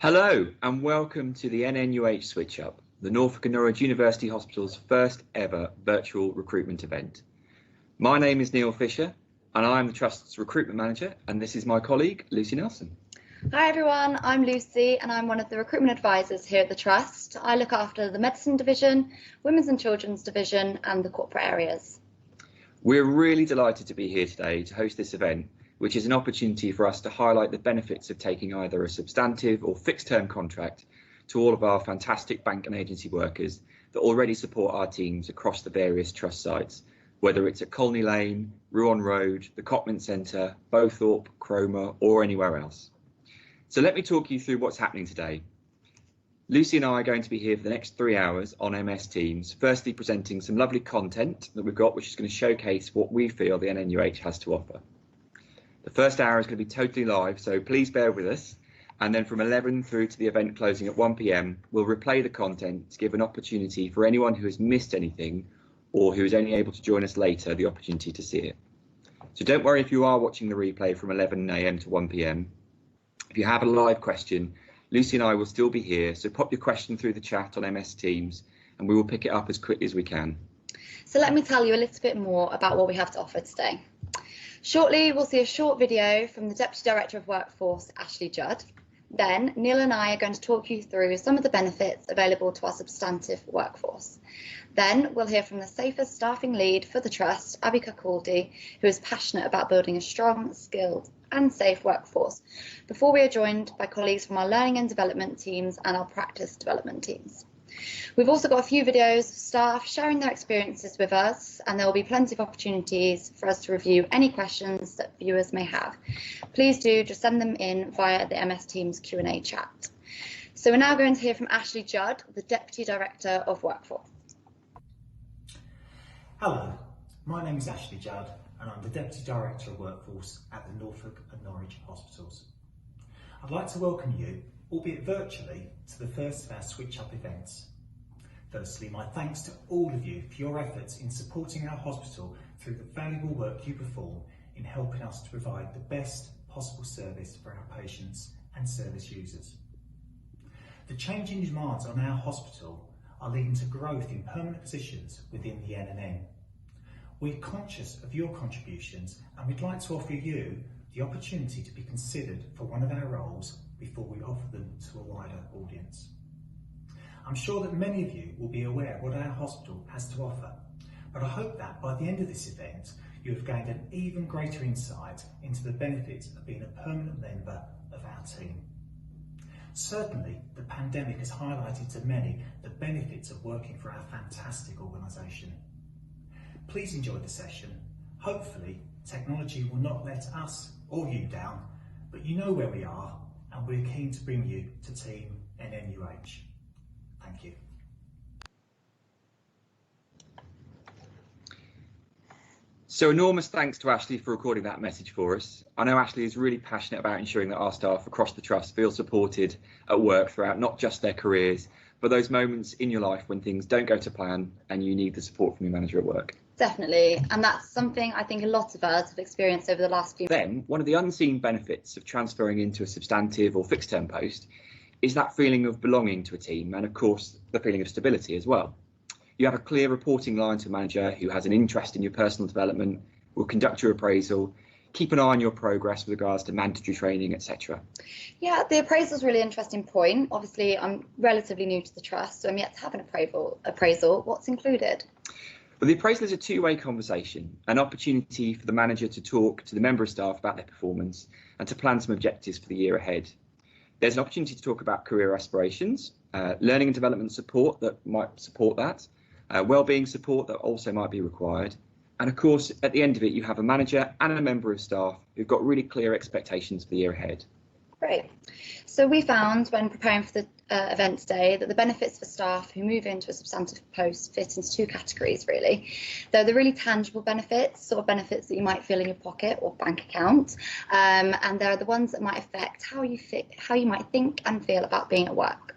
Hello and welcome to the NNUH SwitchUP, the Norfolk and Norwich University Hospital's first ever virtual recruitment event. My name is Neil Fisher and I'm the Trust's recruitment manager, and this is my colleague Lucy Nelson. Hi everyone, I'm Lucy and I'm one of the recruitment advisors here at the Trust. I look after the Medicine Division, Women's and Children's Division and the corporate areas. We're really delighted to be here today to host this event, which is an opportunity for us to highlight the benefits of taking either a substantive or fixed term contract to all of our fantastic bank and agency workers that already support our teams across the various Trust sites, whether it's at Colney Lane, Ruan Road, the Cotman Centre, Bowthorpe, Cromer or anywhere else. So let me talk you through what's happening today. Lucy and I are going to be here for the next 3 hours on MS Teams, firstly presenting some lovely content that we've got, which is going to showcase what we feel the NNUH has to offer. The first hour is going to be totally live, so please bear with us. And then from 11 through to the event closing at 1 p.m, we'll replay the content to give an opportunity for anyone who has missed anything or who is only able to join us later the opportunity to see it. So don't worry if you are watching the replay from 11 a.m. to 1 p.m. If you have a live question, Lucy and I will still be here, so pop your question through the chat on MS Teams and we will pick it up as quickly as we can. So let me tell you a little bit more about what we have to offer today. Shortly, we'll see a short video from the Deputy Director of Workforce, Ashley Judd. Then Neil and I are going to talk you through some of the benefits available to our substantive workforce. Then we'll hear from the safest staffing lead for the Trust, Abby Cacaldi, who is passionate about building a strong, skilled and safe workforce, before we are joined by colleagues from our learning and development teams and our practice development teams. We've also got a few videos of staff sharing their experiences with us, and there will be plenty of opportunities for us to review any questions that viewers may have. Please do just send them in via the MS Teams Q&A chat. So we're now going to hear from Ashley Judd, the Deputy Director of Workforce. Hello, my name is Ashley Judd and I'm the Deputy Director of Workforce at the Norfolk and Norwich Hospitals. I'd like to welcome you, albeit virtually, to the first of our SwitchUP events. Firstly, my thanks to all of you for your efforts in supporting our hospital through the valuable work you perform in helping us to provide the best possible service for our patients and service users. The changing demands on our hospital are leading to growth in permanent positions within the NNN. We're conscious of your contributions and we'd like to offer you the opportunity to be considered for one of our roles before we offer them to a wider audience. I'm sure that many of you will be aware of what our hospital has to offer, but I hope that by the end of this event you have gained an even greater insight into the benefits of being a permanent member of our team. Certainly, the pandemic has highlighted to many the benefits of working for our fantastic organisation. Please enjoy the session. Hopefully, technology will not let us or you down, but you know where we are and we're keen to bring you to Team NNUH. Thank you. So enormous thanks to Ashley for recording that message for us. I know Ashley is really passionate about ensuring that our staff across the Trust feel supported at work throughout not just their careers, but those moments in your life when things don't go to plan and you need the support from your manager at work. Definitely, and that's something I think a lot of us have experienced over the last few months. Then, one of the unseen benefits of transferring into a substantive or fixed term post is that feeling of belonging to a team and, of course, the feeling of stability as well. You have a clear reporting line to a manager who has an interest in your personal development, will conduct your appraisal, keep an eye on your progress with regards to mandatory training, etc. Yeah, the appraisal is a really interesting point. Obviously, I'm relatively new to the Trust, so I'm yet to have an appraisal. What's included? Well, the appraisal is a two-way conversation, an opportunity for the manager to talk to the member of staff about their performance and to plan some objectives for the year ahead. There's an opportunity to talk about career aspirations, learning and development support that might support that, wellbeing support that also might be required. And of course, at the end of it, you have a manager and a member of staff who've got really clear expectations for the year ahead. Great. So we found when preparing for the event today that the benefits for staff who move into a substantive post fit into two categories really. They're the really tangible benefits, sort of benefits that you might feel in your pocket or bank account, and there are the ones that might affect how you might think and feel about being at work.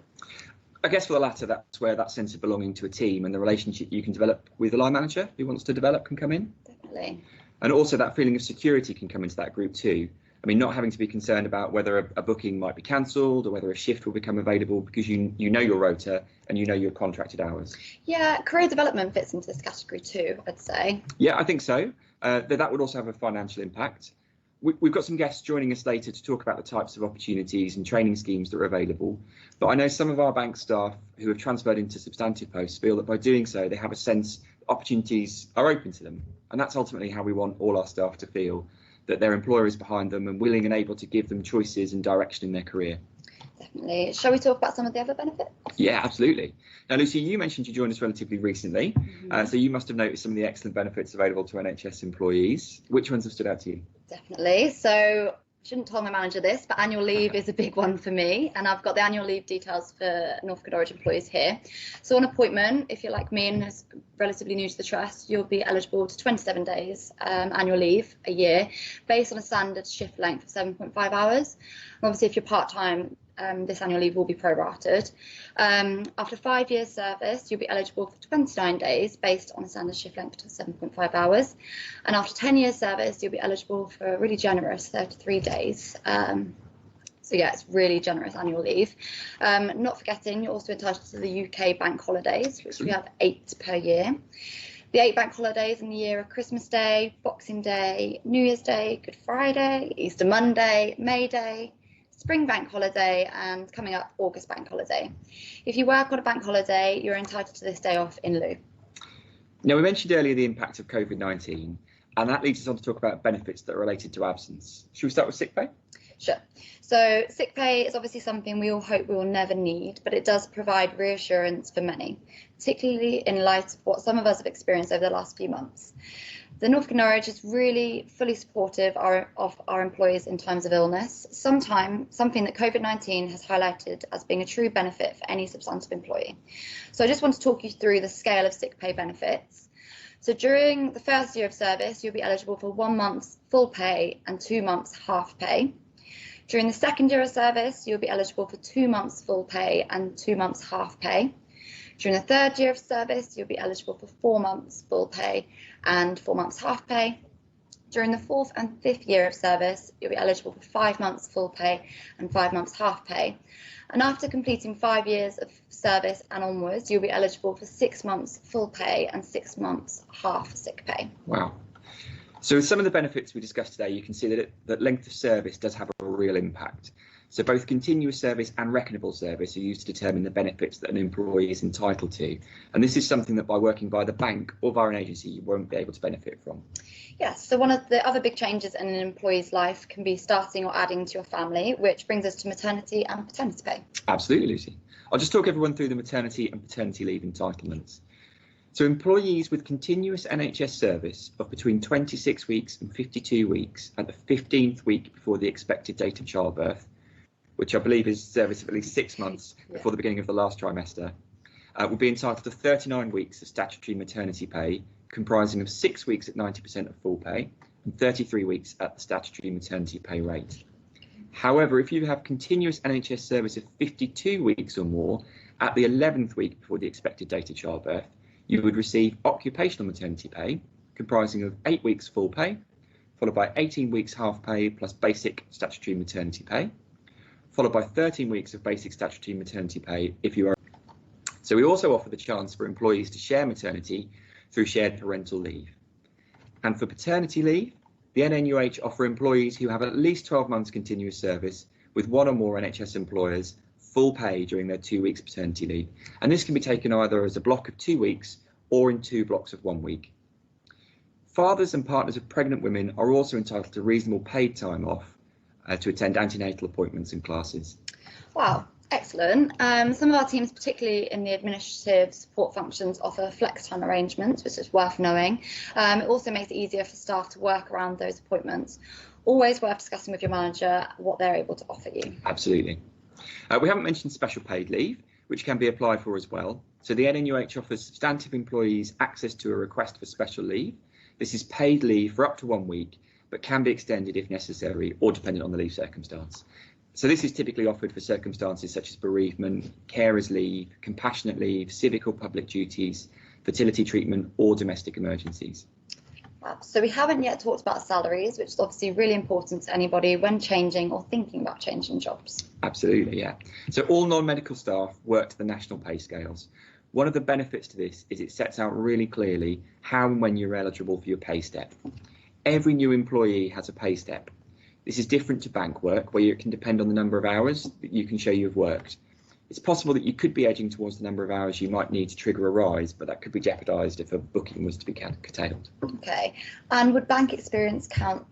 I guess for the latter, that's where that sense of belonging to a team and the relationship you can develop with the line manager who wants to develop can come in. Definitely. And also that feeling of security can come into that group too. I mean, not having to be concerned about whether a booking might be cancelled or whether a shift will become available because you know your rota and you know your contracted hours. Yeah, career development fits into this category too, I'd say. Yeah, I think so. That would also have a financial impact. We've got some guests joining us later to talk about the types of opportunities and training schemes that are available. But I know some of our bank staff who have transferred into substantive posts feel that by doing so, they have a sense opportunities are open to them. And that's ultimately how we want all our staff to feel, that their employer is behind them and willing and able to give them choices and direction in their career. Definitely. Shall we talk about some of the other benefits? Yeah, absolutely. Now, Lucy, you mentioned you joined us relatively recently, so you must have noticed some of the excellent benefits available to NHS employees. Which ones have stood out to you? Definitely. So, shouldn't tell my manager this, but annual leave is a big one for me, and I've got the annual leave details for Norfolk and Norwich employees here. So on appointment, if you're like me and is relatively new to the trust, you'll be eligible to 27 days annual leave a year based on a standard shift length of 7.5 hours. And obviously, if you're part-time, this annual leave will be prorated. After 5 years service, you'll be eligible for 29 days based on a standard shift length of 7.5 hours. And after 10 years service, you'll be eligible for a really generous 33 days. So yeah, it's really generous annual leave. Not forgetting, you're also entitled to the UK bank holidays, which we have 8 per year. The 8 bank holidays in the year are Christmas Day, Boxing Day, New Year's Day, Good Friday, Easter Monday, May Day, Spring bank holiday, and coming up August bank holiday. If you work on a bank holiday, you're entitled to this day off in lieu. Now, we mentioned earlier the impact of COVID-19, and that leads us on to talk about benefits that are related to absence. Should we start with sick pay? Sure. So sick pay is obviously something we all hope we will never need, but it does provide reassurance for many, particularly in light of what some of us have experienced over the last few months. The Norfolk and Norwich is really fully supportive of our employees in times of illness, something that COVID-19 has highlighted as being a true benefit for any substantive employee. So I just want to talk you through the scale of sick pay benefits. So during the first year of service, you'll be eligible for 1 month's full pay and 2 months half pay. During the second year of service, you'll be eligible for 2 months full pay and 2 months half pay. During the third year of service, you'll be eligible for 4 months full pay and 4 months half pay. During the fourth and fifth year of service, you'll be eligible for 5 months full pay and 5 months half pay. And after completing 5 years of service and onwards, you'll be eligible for 6 months full pay and 6 months half sick pay. Wow. So with some of the benefits we discussed today, you can see that length of service does have a real impact. So both continuous service and reckonable service are used to determine the benefits that an employee is entitled to. And this is something that by working via the bank or via an agency, you won't be able to benefit from. Yes, so one of the other big changes in an employee's life can be starting or adding to your family, which brings us to maternity and paternity pay. Absolutely, Lucy. I'll just talk everyone through the maternity and paternity leave entitlements. So employees with continuous NHS service of between 26 weeks and 52 weeks at the 15th week before the expected date of childbirth, which I believe is service of at least 6 months before the beginning of the last trimester, will be entitled to 39 weeks of statutory maternity pay, comprising of 6 weeks at 90% of full pay and 33 weeks at the statutory maternity pay rate. However, if you have continuous NHS service of 52 weeks or more at the 11th week before the expected date of childbirth, you would receive occupational maternity pay, comprising of 8 weeks full pay, followed by 18 weeks half pay plus basic statutory maternity pay, followed by 13 weeks of basic statutory maternity pay if you are. So we also offer the chance for employees to share maternity through shared parental leave. And for paternity leave, the NNUH offer employees who have at least 12 months continuous service with one or more NHS employers full pay during their 2 weeks paternity leave. And this can be taken either as a block of 2 weeks or in 2 blocks of 1 week. Fathers and partners of pregnant women are also entitled to reasonable paid time off to attend antenatal appointments and classes. Wow, excellent. Some of our teams, particularly in the administrative support functions, offer flex time arrangements, which is worth knowing. It also makes it easier for staff to work around those appointments. Always worth discussing with your manager what they're able to offer you. Absolutely. We haven't mentioned special paid leave, which can be applied for as well. So the NNUH offers substantive employees access to a request for special leave. This is paid leave for up to 1 week, but can be extended if necessary or dependent on the leave circumstance. So this is typically offered for circumstances such as bereavement, carers leave, compassionate leave, civic or public duties, fertility treatment or domestic emergencies. So we haven't yet talked about salaries, which is obviously really important to anybody when changing or thinking about changing jobs. Absolutely, yeah. So all non-medical staff work to the national pay scales. One of the benefits to this is it sets out really clearly how and when you're eligible for your pay step. Every new employee has a pay step. This is different to bank work, where it can depend on the number of hours that you can show you've worked. It's possible that you could be edging towards the number of hours you might need to trigger a rise, but that could be jeopardised if a booking was to be curtailed. Okay, and would bank experience count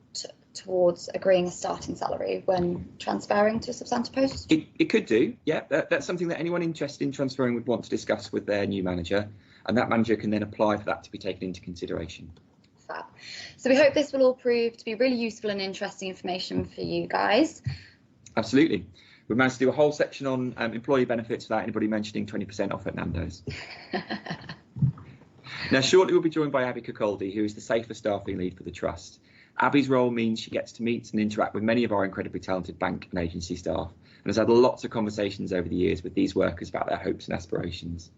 towards agreeing a starting salary when transferring to a substantive post? It could do, yeah. That's something that anyone interested in transferring would want to discuss with their new manager, and that manager can then apply for that to be taken into consideration. Fab. So we hope this will all prove to be really useful and interesting information for you guys. Absolutely. We managed to do a whole section on employee benefits without anybody mentioning 20% off at Nando's. Now, shortly we'll be joined by Abby Cacaldi, who is the Safer Staffing Lead for the Trust. Abby's role means she gets to meet and interact with many of our incredibly talented bank and agency staff, and has had lots of conversations over the years with these workers about their hopes and aspirations.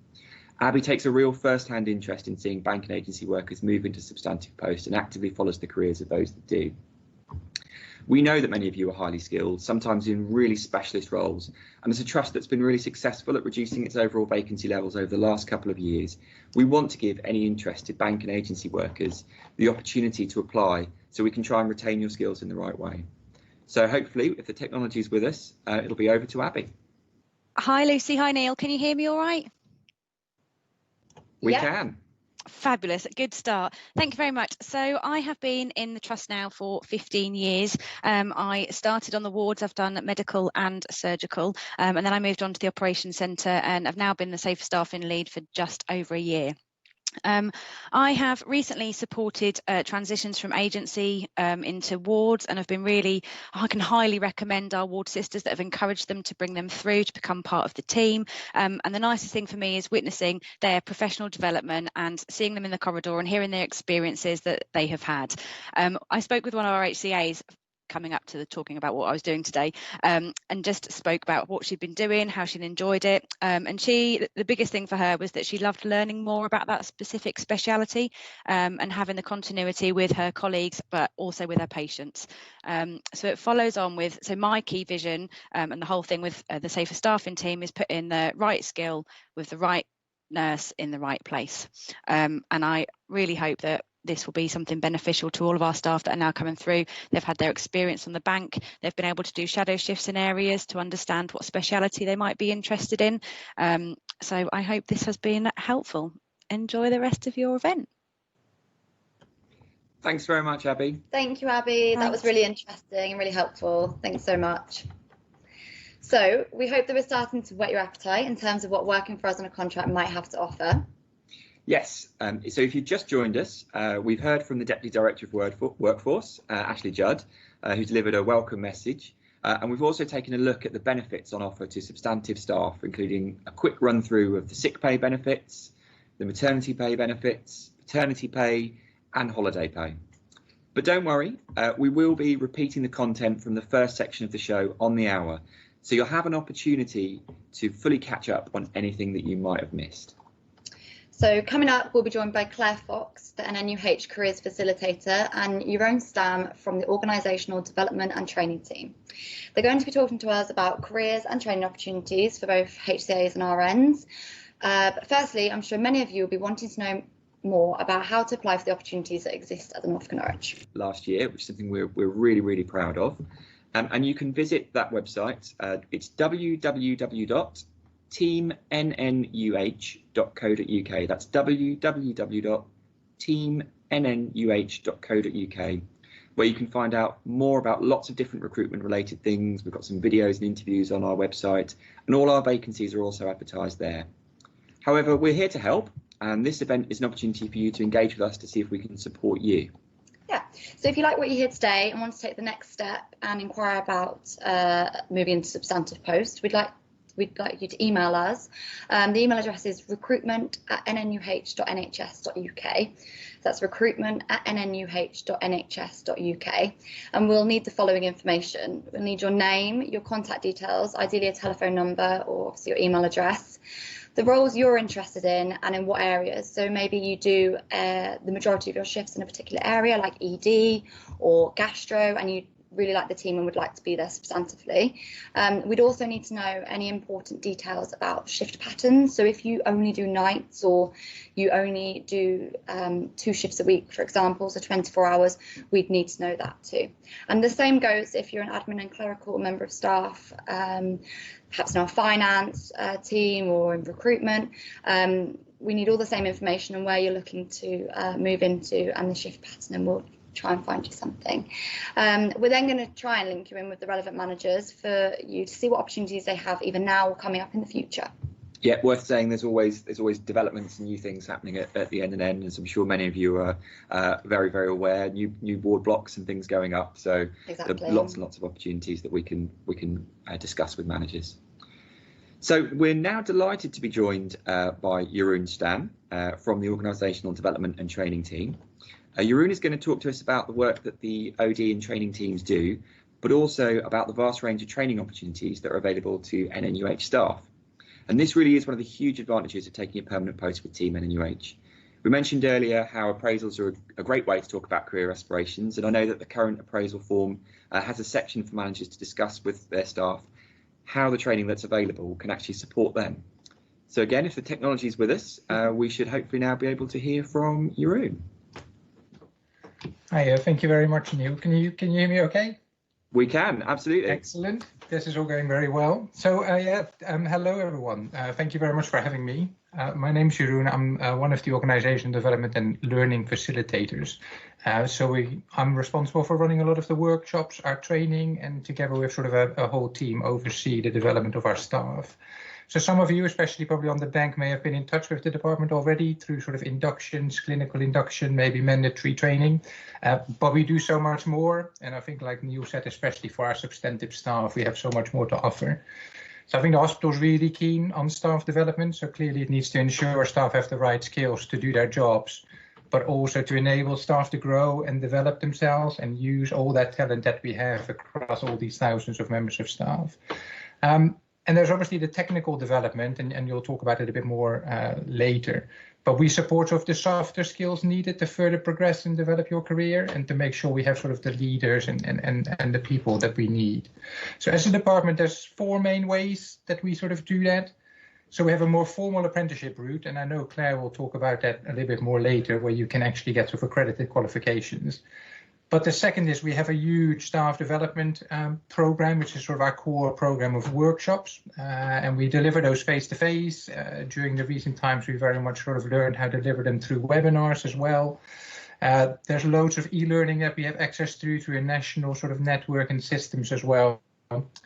Abby takes a real first-hand interest in seeing bank and agency workers move into substantive posts and actively follows the careers of those that do. We know that many of you are highly skilled, sometimes in really specialist roles, and as a trust that's been really successful at reducing its overall vacancy levels over the last couple of years, we want to give any interested bank and agency workers the opportunity to apply so we can try and retain your skills in the right way. So hopefully, if the technology is with us, it'll be over to Abby. Hi Lucy, hi Neil, can you hear me all right? We can. Fabulous, good start. Thank you very much. So I have been in the trust now for 15 years. I started on the wards, I've done medical and surgical, and then I moved on to the operations centre, and I've now been the Safer Staffing Lead for just over a year. I have recently supported transitions from agency into wards, and I can highly recommend our ward sisters that have encouraged them to bring them through to become part of the team. And the nicest thing for me is witnessing their professional development and seeing them in the corridor and hearing their experiences that they have had. I spoke with one of our HCAs coming up to talking about what I was doing today, and just spoke about what she'd been doing, how she'd enjoyed it, and the biggest thing for her was that she loved learning more about that specific speciality, and having the continuity with her colleagues but also with her patients. So it follows on with, so my key vision, and the whole thing with the Safer Staffing team is put in the right skill with the right nurse in the right place, and I really hope that this will be something beneficial to all of our staff that are now coming through. They've had their experience on the bank. They've been able to do shadow shifts in areas to understand what speciality they might be interested in. So I hope this has been helpful. Enjoy the rest of your event. Thanks very much, Abby. Thank you, Abby. That was really interesting and really helpful. Thanks so much. So we hope that we're starting to whet your appetite in terms of what working for us on a contract might have to offer. Yes, so if you've just joined us, we've heard from the Deputy Director of Workforce, Ashley Judd, who delivered a welcome message. And we've also taken a look at the benefits on offer to substantive staff, including a quick run through of the sick pay benefits, the maternity pay benefits, paternity pay and holiday pay. But don't worry, we will be repeating the content from the first section of the show on the hour. So you'll have an opportunity to fully catch up on anything that you might have missed. So coming up, we'll be joined by Claire Fox, the NNUH Careers Facilitator, and Jeroen Stam from the Organisational Development and Training Team. They're going to be talking to us about careers and training opportunities for both HCAs and RNs. But firstly, I'm sure many of you will be wanting to know more about how to apply for the opportunities that exist at the Norfolk and Norwich. Last year, which is something we're really, really proud of. And you can visit that website. It's www.teamnnuh.co.uk. That's www.teamnnuh.co.uk, where you can find out more about lots of different recruitment related things. We've got some videos and interviews on our website, and all our vacancies are also advertised there. However, we're here to help, and this event is an opportunity for you to engage with us to see if we can support you. Yeah, so if you like what you hear today and want to take the next step and inquire about moving into substantive post, we'd like you to email us. The email address is recruitment@nnuh.nhs.uk. That's recruitment@nnuh.nhs.uk. And we'll need the following information. We'll need your name, your contact details, ideally a telephone number or obviously your email address. the roles you're interested in and in what areas. So maybe you do the majority of your shifts in a particular area like ED or gastro, and you really like the team and would like to be there substantively. We'd also need to know any important details about shift patterns. So if you only do nights or you only do 2 shifts a week, for example, so 24 hours, we'd need to know that too. And the same goes if you're an admin and clerical member of staff, perhaps in our finance team or in recruitment. We need all the same information on where you're looking to move into and the shift pattern, and we'll try and find you something. We're then going to try and link you in with the relevant managers for you to see what opportunities they have either now or coming up in the future. Yeah, worth saying there's always developments and new things happening at the NNN, as I'm sure many of you are very, very aware. New board blocks and things going up, so exactly. There are lots and lots of opportunities that we can discuss with managers. So we're now delighted to be joined by Jeroen Stam from the Organisational Development and Training team. Jeroen is going to talk to us about the work that the OD and training teams do, but also about the vast range of training opportunities that are available to NNUH staff. And this really is one of the huge advantages of taking a permanent post with Team NNUH. We mentioned earlier how appraisals are a great way to talk about career aspirations, and I know that the current appraisal form has a section for managers to discuss with their staff how the training that's available can actually support them. So again, if the technology is with us, we should hopefully now be able to hear from Jeroen. Hi, thank you very much, Neil. Can you hear me okay? We can, absolutely. Excellent. This is all going very well. So hello everyone. Thank you very much for having me. My name is Jeroen. I'm one of the organization development and learning facilitators. I'm responsible for running a lot of the workshops, our training, and together with sort of a whole team oversee the development of our staff. So some of you, especially probably on the bank, may have been in touch with the department already through sort of inductions, clinical induction, maybe mandatory training, but we do so much more. And I think, like Neil said, especially for our substantive staff, we have so much more to offer. So I think the hospital's really keen on staff development. So clearly it needs to ensure staff have the right skills to do their jobs, but also to enable staff to grow and develop themselves and use all that talent that we have across all these thousands of members of staff. And there's obviously the technical development, and you'll talk about it a bit more later. But we support sort of the softer skills needed to further progress and develop your career, and to make sure we have sort of the leaders and the people that we need. So as a department, there's 4 main ways that we sort of do that. So we have a more formal apprenticeship route, and I know Claire will talk about that a little bit more later, where you can actually get sort of accredited qualifications. But the second is we have a huge staff development program, which is sort of our core program of workshops, and we deliver those face-to-face. During the recent times, we very much sort of learned how to deliver them through webinars as well. There's loads of e-learning that we have access to through a national sort of network and systems as well,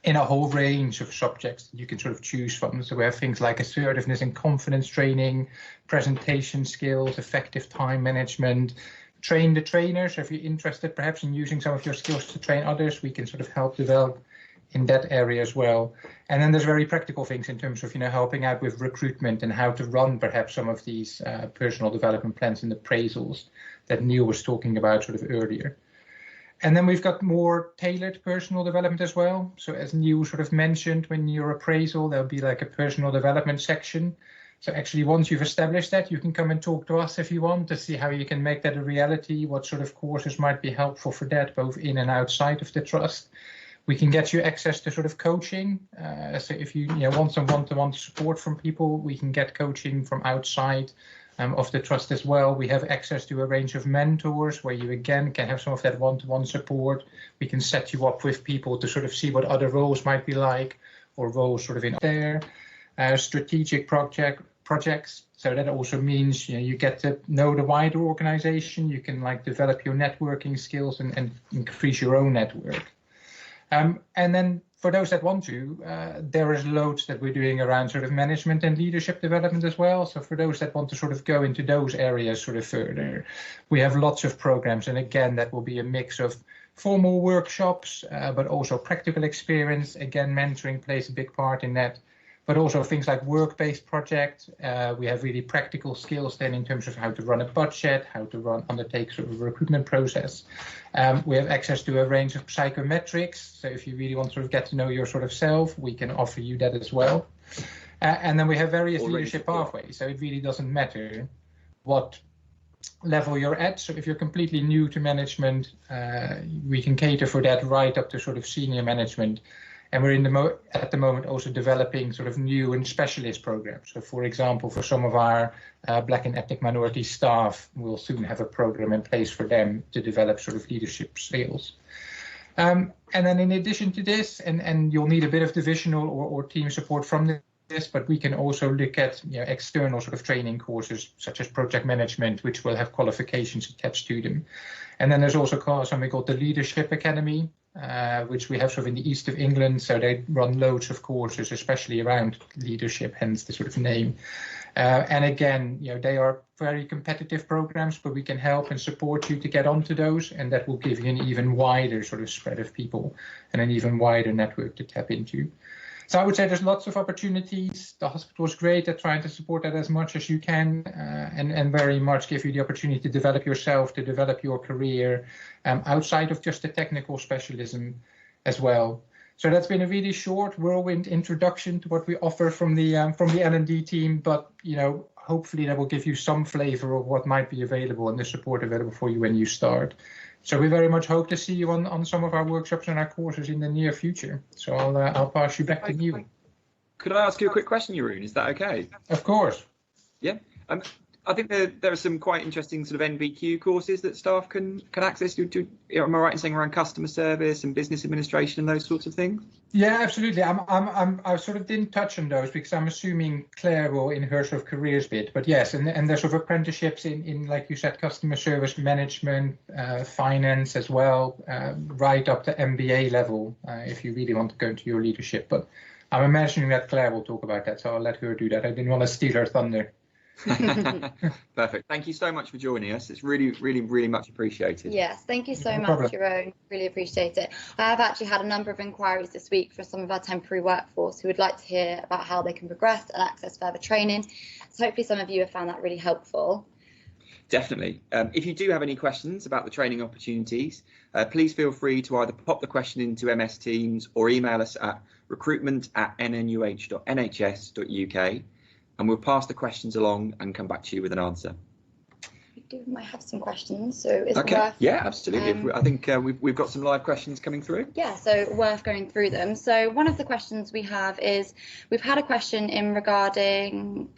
in a whole range of subjects that you can sort of choose from. So we have things like assertiveness and confidence training, presentation skills, effective time management, train the trainer. So if you're interested perhaps in using some of your skills to train others, we can sort of help develop in that area as well. And then there's very practical things in terms of, helping out with recruitment and how to run perhaps some of these personal development plans and appraisals that Neil was talking about sort of earlier. And then we've got more tailored personal development as well. So as Neil sort of mentioned, when your appraisal, there'll be like a personal development section. So actually, once you've established that, you can come and talk to us if you want to see how you can make that a reality, what sort of courses might be helpful for that, both in and outside of the trust. We can get you access to sort of coaching. So if you, want some one-to-one support from people, we can get coaching from outside of the trust as well. We have access to a range of mentors where you again can have some of that one-to-one support. We can set you up with people to sort of see what other roles might be like, or roles sort of in there. Strategic projects. So that also means you get to know the wider organization. You can develop your networking skills and increase your own network. And then for those that want to, there is loads that we're doing around sort of management and leadership development as well. So for those that want to sort of go into those areas sort of further, we have lots of programs. And again, that will be a mix of formal workshops, but also practical experience. Again, mentoring plays a big part in that. But also things like work-based projects. We have really practical skills then in terms of how to run a budget, how to undertake sort of a recruitment process. We have access to a range of psychometrics. So if you really want to sort of get to know your sort of self, we can offer you that as well. And then we have various Already leadership support. pathways, so it really doesn't matter what level you're at. So if you're completely new to management, we can cater for that right up to sort of senior management. And we're at the moment also developing sort of new and specialist programs. So for example, for some of our Black and ethnic minority staff, we'll soon have a program in place for them to develop sort of leadership skills. And then in addition to this, and you'll need a bit of divisional or team support from this, but we can also look at external sort of training courses such as project management, which will have qualifications attached to them. And then there's also something called the Leadership Academy, which we have sort of in the east of England. So they run loads of courses, especially around leadership, hence the sort of name. And again, they are very competitive programs, but we can help and support you to get onto those, and that will give you an even wider sort of spread of people and an even wider network to tap into. So I would say there's lots of opportunities. The hospital is great at trying to support that as much as you can, and very much give you the opportunity to develop yourself, to develop your career outside of just the technical specialism as well. So that's been a really short whirlwind introduction to what we offer from the L&D team, but hopefully that will give you some flavor of what might be available and the support available for you when you start. So we very much hope to see you on some of our workshops and our courses in the near future. So I'll pass you back to you. Could I ask you a quick question, Jeroen? Is that okay? Of course. Yeah. I think there are some quite interesting sort of NVQ courses that staff can access. Am I right in saying around customer service and business administration and those sorts of things? Yeah, absolutely. I sort of didn't touch on those because I'm assuming Claire will in her sort of careers bit. But yes, and there's sort of apprenticeships in like you said, customer service management, finance as well, right up to MBA level if you really want to go into your leadership. But I'm imagining that Claire will talk about that, so I'll let her do that. I didn't want to steal her thunder. Perfect. Thank you so much for joining us. It's really, really, really much appreciated. Yes, thank you so much, Jeroen. Really appreciate it. I have actually had a number of inquiries this week from some of our temporary workforce who would like to hear about how they can progress and access further training. So hopefully some of you have found that really helpful. Definitely. If you do have any questions about the training opportunities, please feel free to either pop the question into MS Teams or email us at recruitment@nnuh.nhs.uk. and we'll pass the questions along and come back to you with an answer. We might have some questions, so it's worth... Yeah, absolutely. I think we've got some live questions coming through. Yeah, so worth going through them. So one of the questions we have is, we've had a question in regarding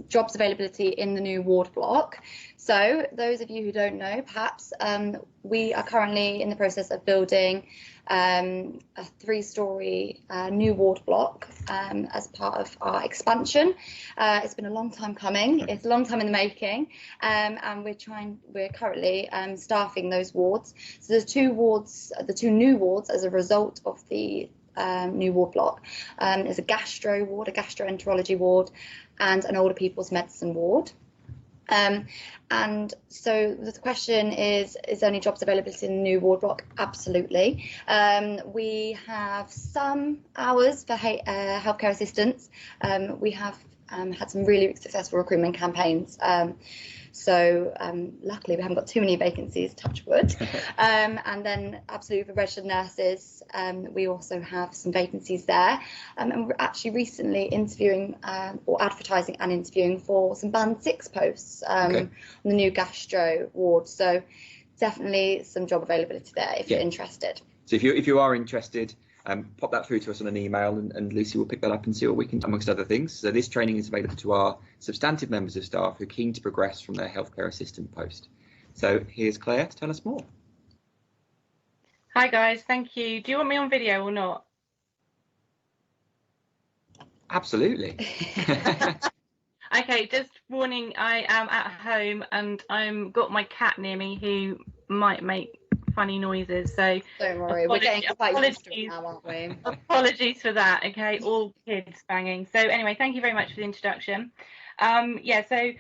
jobs availability in the new ward block. So those of you who don't know, perhaps, we are currently in the process of building a 3-storey new ward block as part of our expansion. It's been a long time coming. It's a long time in the making, and we're currently staffing those wards. So there's the two new wards as a result of the new ward block. There's a gastro ward, a gastroenterology ward, and an older people's medicine ward. And so the question is there any jobs availability in the new ward block? Absolutely. We have some hours for healthcare assistants. We have had some really successful recruitment campaigns. So luckily we haven't got too many vacancies, touch wood. And then absolutely for registered nurses, we also have some vacancies there. And we're actually recently interviewing or advertising and interviewing for some band 6 posts on the new gastro ward. So definitely some job availability there if you're interested. So if you are interested, pop that through to us on an email and Lucy will pick that up and see what we can, amongst other things. So this training is available to our substantive members of staff who are keen to progress from their healthcare assistant post. So here's Claire to tell us more. Hi guys, thank you. Do you want me on video or not? Absolutely. Okay, just warning, I am at home and I'm got my cat near me who might make funny noises, so don't worry, we're getting quite used to it now, aren't we? Apologies for that. Okay, all kids banging. So anyway, thank you very much for the introduction. Yeah, so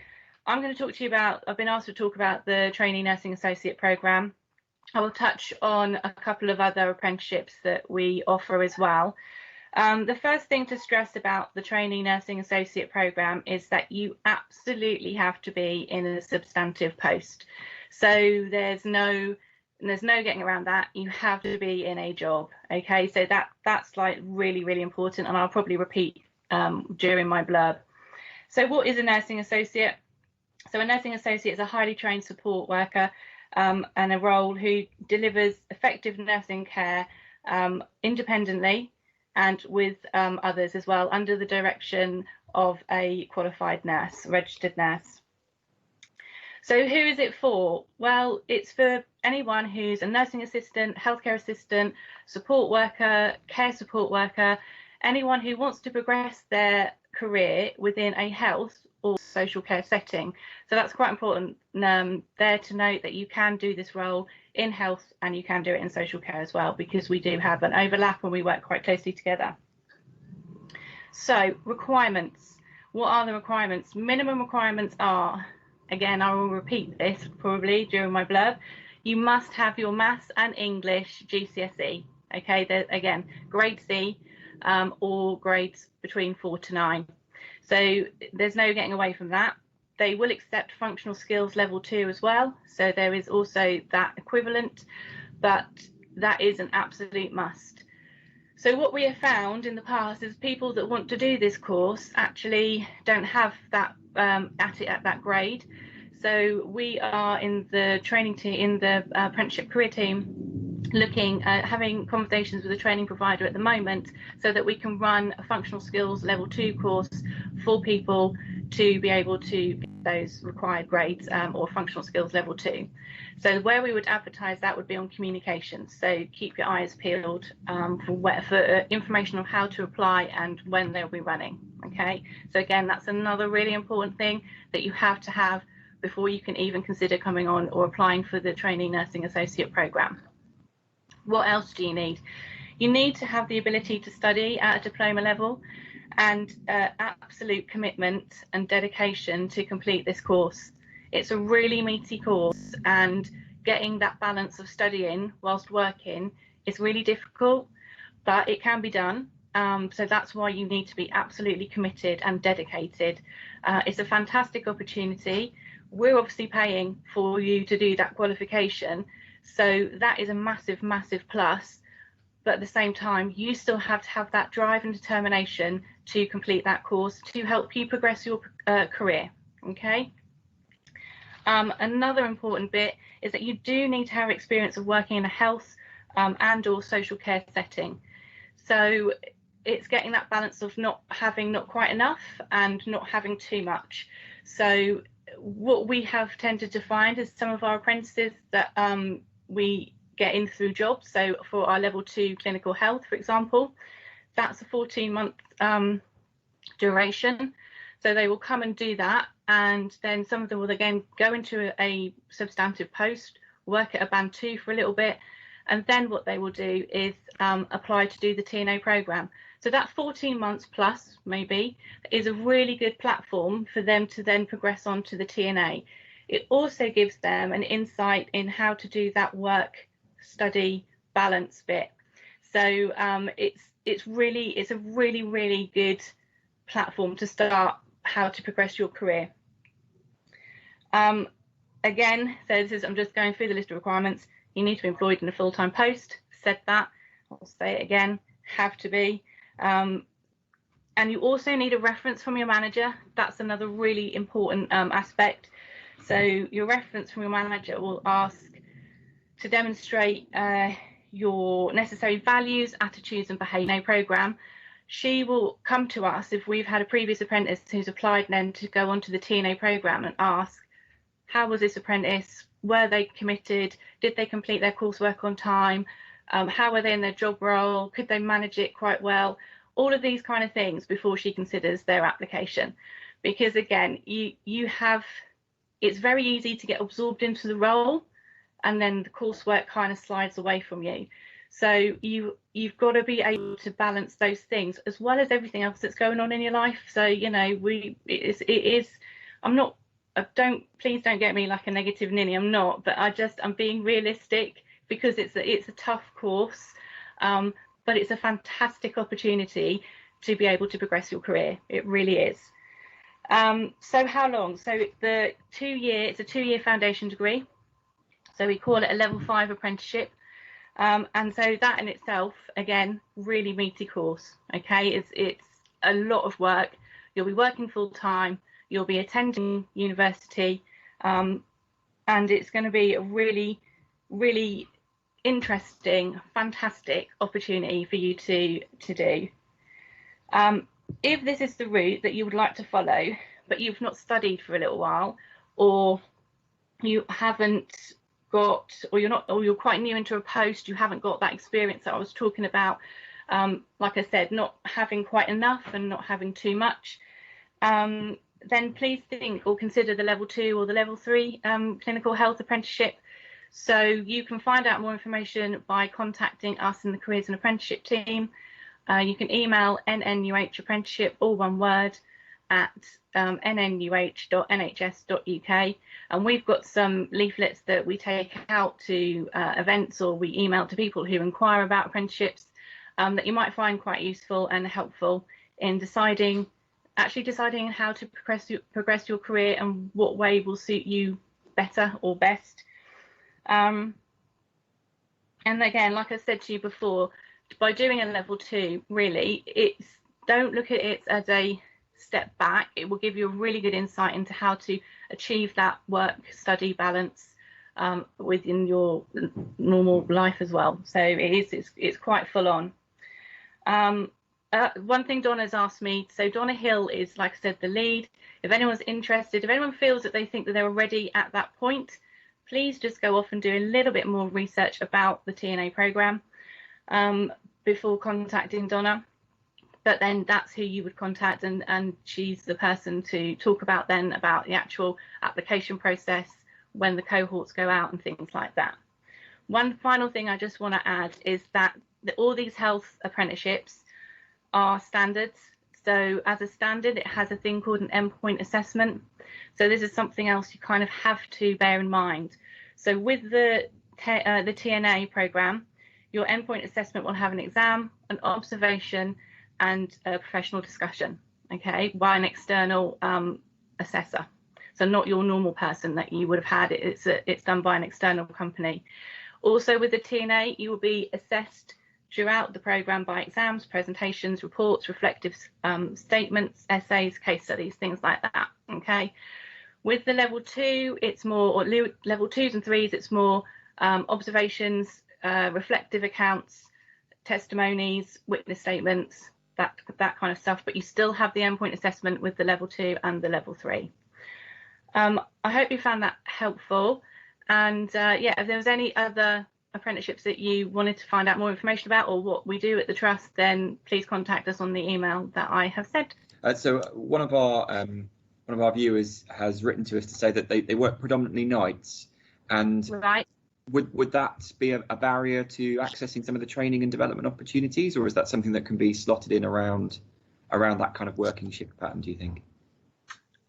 I'm going to talk to you about, I've been asked to talk about the trainee nursing associate program. I will touch on a couple of other apprenticeships that we offer as well. The first thing to stress about the trainee nursing associate program is that you absolutely have to be in a substantive post. So there's no getting around that. You have to be in a job. Okay, so that's like really, really important, and I'll probably repeat during my blurb. So what is a nursing associate? So a nursing associate is a highly trained support worker and a role who delivers effective nursing care independently and with others as well, under the direction of a qualified nurse, registered nurse. So who is it for? Well, it's for anyone who's a nursing assistant, healthcare assistant, support worker, care support worker, anyone who wants to progress their career within a health or social care setting. So that's quite important there to note that you can do this role in health and you can do it in social care as well, because we do have an overlap and we work quite closely together. So requirements. What are the requirements? Minimum requirements are, again, I will repeat this probably during my blurb, you must have your maths and English GCSE. Okay, again, grade C or grades between 4 to 9. So there's no getting away from that. They will accept functional skills level 2 as well. So there is also that equivalent, but that is an absolute must. So what we have found in the past is people that want to do this course actually don't have that at that grade. So we are in the training team, in the apprenticeship career team, looking at having conversations with the training provider at the moment so that we can run a functional skills level 2 course for people to be able to get those required grades or functional skills level 2. So where we would advertise that would be on communications. So keep your eyes peeled for information on how to apply and when they'll be running. Okay, so again, that's another really important thing that you have to have before you can even consider coming on or applying for the trainee nursing associate program. What else do you need? You need to have the ability to study at a diploma level and absolute commitment and dedication to complete this course. It's a really meaty course, and getting that balance of studying whilst working is really difficult, but it can be done. So that's why you need to be absolutely committed and dedicated. It's a fantastic opportunity. We're obviously paying for you to do that qualification, so that is a massive, massive plus. But at the same time, you still have to have that drive and determination to complete that course to help you progress your career. Okay. Another important bit is that you do need to have experience of working in a health and or social care setting. So it's getting that balance of not having not quite enough and not having too much. So what we have tended to find is some of our apprentices that we get in through jobs. So for our level 2 clinical health, for example, that's a 14-month duration. So they will come and do that, and then some of them will again go into a substantive post, work at a band 2 for a little bit, and then what they will do is apply to do the TNA program. So that 14 months plus maybe is a really good platform for them to then progress on to the TNA. It also gives them an insight in how to do that work study balance bit. So it's a really good platform to start how to progress your career. Again, so I'm just going through the list of requirements. You need to be employed in a full-time post. Said that, I'll say it again, have to be. And you also need a reference from your manager. That's another really important aspect. So your reference from your manager will ask to demonstrate your necessary values, attitudes and behaviour program. She will come to us if we've had a previous apprentice who's applied then to go on to the TNA program and ask, how was this apprentice? Were they committed? Did they complete their coursework on time? How were they in their job role? Could they manage it quite well? All of these kind of things before she considers their application. Because again, it's very easy to get absorbed into the role and then the coursework kind of slides away from you. So you've got to be able to balance those things as well as everything else that's going on in your life. So, you know, please don't get me like a negative ninny, I'm not, but I'm being realistic because it's a tough course, but it's a fantastic opportunity to be able to progress your career. It really is. So how long? So it's a 2-year foundation degree. So we call it a level 5 apprenticeship. And so that in itself, again, really meaty course. Okay, a lot of work. You'll be working full time, you'll be attending university, and it's going to be a really, really interesting, fantastic opportunity for you to do. If this is the route that you would like to follow, but you've not studied for a little while, or you haven't got, or you're quite new into a post, you haven't got that experience that I was talking about, like I said, not having quite enough and not having too much, then please think or consider the level 2 or the level 3 clinical health apprenticeship. So you can find out more information by contacting us in the careers and apprenticeship team. You can email NNUH apprenticeship, all one word, at nnuh.nhs.uk, and we've got some leaflets that we take out to events, or we email to people who inquire about apprenticeships, that you might find quite useful and helpful in deciding how to progress your career and what way will suit you better or best. And again, like I said to you before, by doing a level 2, really, don't look at it as a step back. It will give you a really good insight into how to achieve that work-study balance within your normal life as well. So it's quite full on. One thing Donna's asked me, so Donna Hill is, like I said, the lead. If anyone's interested, if anyone feels that they think that they're already at that point, please just go off and do a little bit more research about the TNA programme before contacting Donna. But then that's who you would contact, and she's the person to talk about then about the actual application process, when the cohorts go out and things like that. One final thing I just want to add is that all these health apprenticeships are standards. So as a standard, it has a thing called an endpoint assessment. So this is something else you kind of have to bear in mind. So with the TNA programme, your endpoint assessment will have an exam, an observation, and a professional discussion, okay, by an external assessor. So not your normal person that you would have had. It's done by an external company. Also with the TNA, you will be assessed throughout the programme by exams, presentations, reports, reflective statements, essays, case studies, things like that, okay. With the level 2, it's more, or level 2s and 3s, it's more observations, reflective accounts, testimonies, witness statements, that kind of stuff, but you still have the endpoint assessment with the level 2 and the level 3. I hope you found that helpful, and yeah, if there was any other apprenticeships that you wanted to find out more information about, or what we do at the trust, then please contact us on the email that I have said. So one of our viewers has written to us to say that they work predominantly nights, and right. Would that be a barrier to accessing some of the training and development opportunities, or is that something that can be slotted in around that kind of working shift pattern, do you think?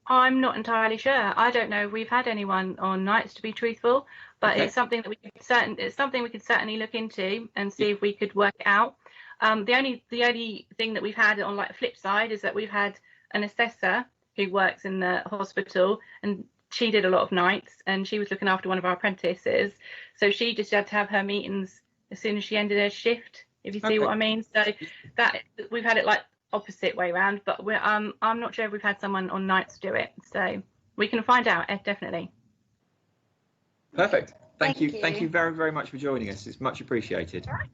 I'm not entirely sure. I don't know if we've had anyone on nights, to be truthful, but okay. It's something that we could certainly look into and see if we could work it out. The only thing that we've had on like the flip side is that we've had an assessor who works in the hospital, and she did a lot of nights, and she was looking after one of our apprentices, so she just had to have her meetings as soon as she ended her shift, if you see what I mean. So that we've had it like opposite way around, but I'm not sure if we've had someone on nights do it, so we can find out, definitely. Perfect. Thank you very, very much for joining us. It's much appreciated. All right.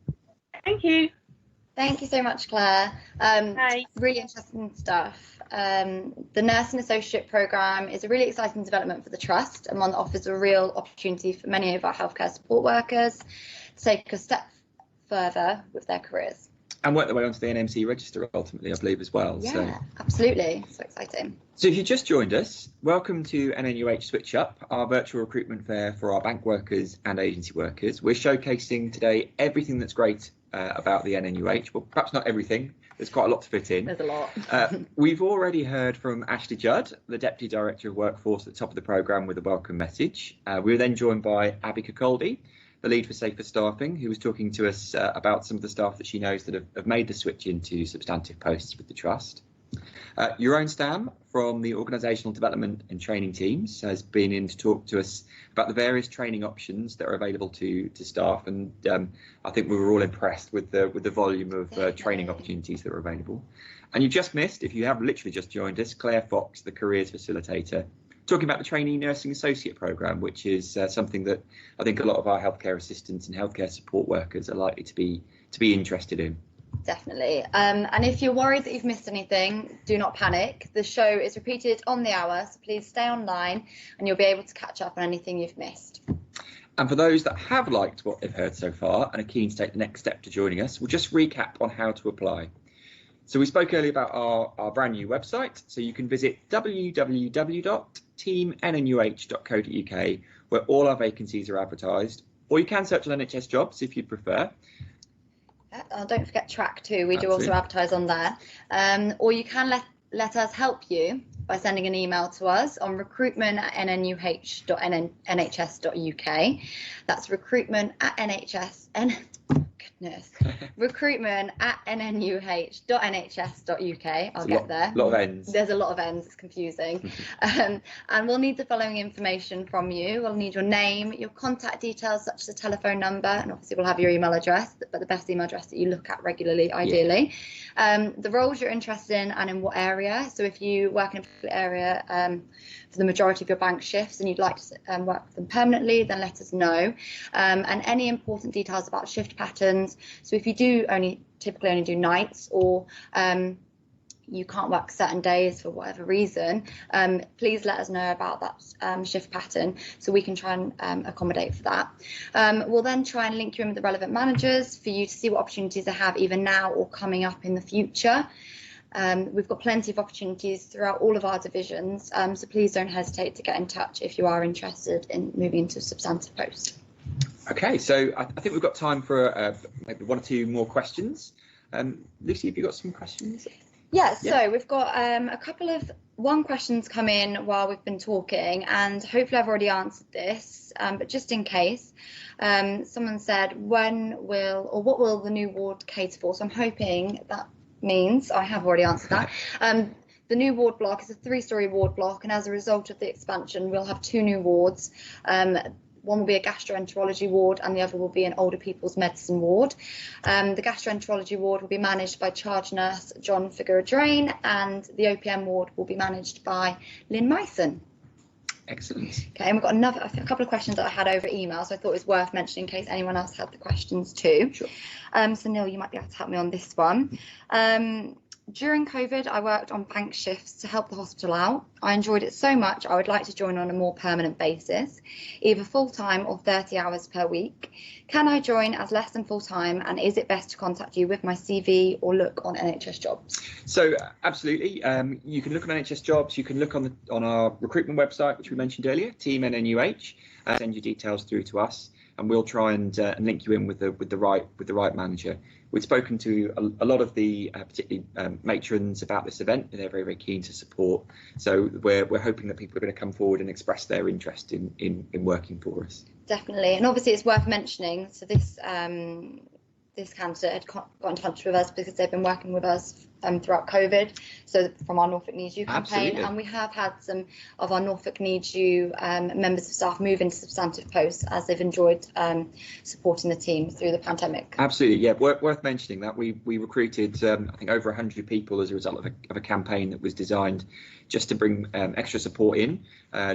Thank you. Thank you so much, Claire. Really interesting stuff. The Nursing Associate Programme is a really exciting development for the Trust, and one that offers a real opportunity for many of our healthcare support workers to take a step further with their careers. And work their way onto the NMC register ultimately, I believe, as well. Yeah, so. Absolutely. So exciting. So if you just joined us, welcome to NNUH SwitchUP, our virtual recruitment fair for our bank workers and agency workers. We're showcasing today everything that's great about the NNUH. Well, perhaps not everything. There's quite a lot to fit in. There's a lot. We've already heard from Ashley Judd, the Deputy Director of Workforce at the top of the programme, with a welcome message. We were then joined by Abby Cacaldi, the lead for Safer Staffing, who was talking to us about some of the staff that she knows that have made the switch into substantive posts with the Trust. Your own Stam from the Organisational Development and Training teams has been in to talk to us about the various training options that are available to staff, and I think we were all impressed with the volume of training opportunities that are available. And you just missed, if you have literally just joined us, Claire Fox, the Careers Facilitator, talking about the Trainee Nursing Associate Programme, which is something that I think a lot of our healthcare assistants and healthcare support workers are likely to be interested in. Definitely. And if you're worried that you've missed anything, do not panic. The show is repeated on the hour, so please stay online and you'll be able to catch up on anything you've missed. And for those that have liked what they've heard so far and are keen to take the next step to joining us, we'll just recap on how to apply. So we spoke earlier about our brand new website, so you can visit www.teamnnuh.co.uk, where all our vacancies are advertised, or you can search on NHS Jobs if you'd prefer. Don't forget Track 2, we do also advertise on there. Or you can let us help you by sending an email to us on recruitment@nnuh.nhs.uk. That's recruitment@nnuh.nhs.uk. I'll get there. Lot of ends. There's a lot of ends, it's confusing. And we'll need the following information from you. We'll need your name, your contact details, such as a telephone number, and obviously we'll have your email address, but the best email address that you look at regularly, ideally. Yeah. The roles you're interested in and in what area. So if you work in a particular area for the majority of your bank shifts and you'd like to work with them permanently, then let us know. And any important details about shift patterns. So if you do typically only do nights, or you can't work certain days for whatever reason, please let us know about that shift pattern so we can try and accommodate for that. We'll then try and link you in with the relevant managers for you to see what opportunities they have either now or coming up in the future. We've got plenty of opportunities throughout all of our divisions, so please don't hesitate to get in touch if you are interested in moving into a substantive post. Okay, so I think we've got time for maybe one or two more questions. Lucy, have you got some questions? Yeah, so we've got a couple of questions come in while we've been talking, and hopefully I've already answered this, but just in case, someone said, what will the new ward cater for? So I'm hoping that means I have already answered that. The new ward block is a 3-storey ward block, and as a result of the expansion, we'll have 2 new wards. One will be a gastroenterology ward and the other will be an older people's medicine ward. The gastroenterology ward will be managed by charge nurse John Figura-Drain, and the OPM ward will be managed by Lynn Myson. Excellent. Okay, and we've got a couple of questions that I had over email, so I thought it was worth mentioning in case anyone else had the questions too. Sure. So Neil, you might be able to help me on this one. During COVID, I worked on bank shifts to help the hospital out. I enjoyed it so much, I would like to join on a more permanent basis, either full-time or 30 hours per week. Can I join as less than full-time, and is it best to contact you with my CV or look on NHS Jobs? So absolutely, you can look on NHS Jobs, you can look on our recruitment website, which we mentioned earlier, Team NNUH, send your details through to us, and we'll try and link you in with the right manager. We've spoken to a lot of the particularly matrons about this event, and they're very, very keen to support. So we're hoping that people are going to come forward and express their interest in working for us. Definitely, and obviously it's worth mentioning. So this candidate had got in touch with us because they've been working with us throughout COVID, so from our Norfolk Needs You campaign. Absolutely. And we have had some of our Norfolk Needs You members of staff move into substantive posts as they've enjoyed supporting the team through the pandemic. Absolutely, yeah, worth mentioning that we recruited I think over 100 people as a result of a campaign that was designed just to bring extra support in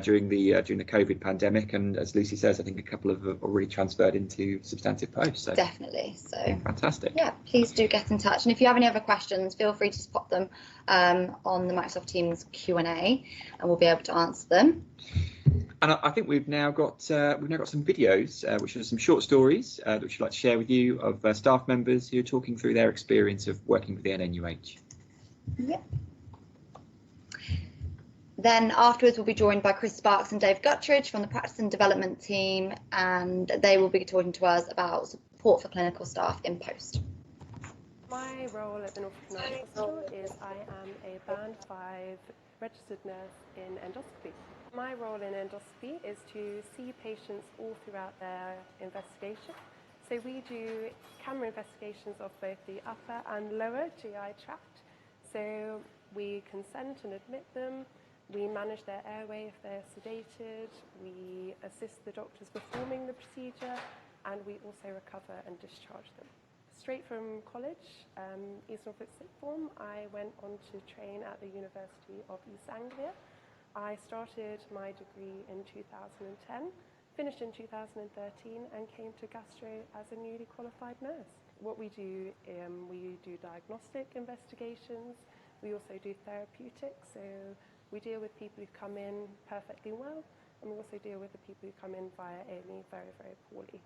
during the COVID pandemic, and as Lucy says, I think a couple have already transferred into substantive posts. So. Definitely, so fantastic. Yeah, please do get in touch, and if you have any other questions, feel free to just pop them on the Microsoft Teams Q&A, and we'll be able to answer them. And I think we've now got some videos, which are some short stories which I'd like to share with you of staff members who are talking through their experience of working with the NNUH. Yep. Then afterwards we'll be joined by Chris Sparks and Dave Guttridge from the Practice and Development team, and they will be talking to us about support for clinical staff in post. My role at the Norfolk Norwich Hospital is I am a Band 5 registered nurse in endoscopy. My role in endoscopy is to see patients all throughout their investigation. So we do camera investigations of both the upper and lower GI tract. So We consent and admit them. We manage their airway if they're sedated. We assist the doctors performing the procedure, and we also recover and discharge them. Straight from college, East Norfolk Sixth Form, I went on to train at the University of East Anglia. I started my degree in 2010, finished in 2013, and came to Gastro as a newly qualified nurse. What we do diagnostic investigations. We also do therapeutics, so we deal with people who come in perfectly well, and we also deal with the people who come in via A&E very, very poorly.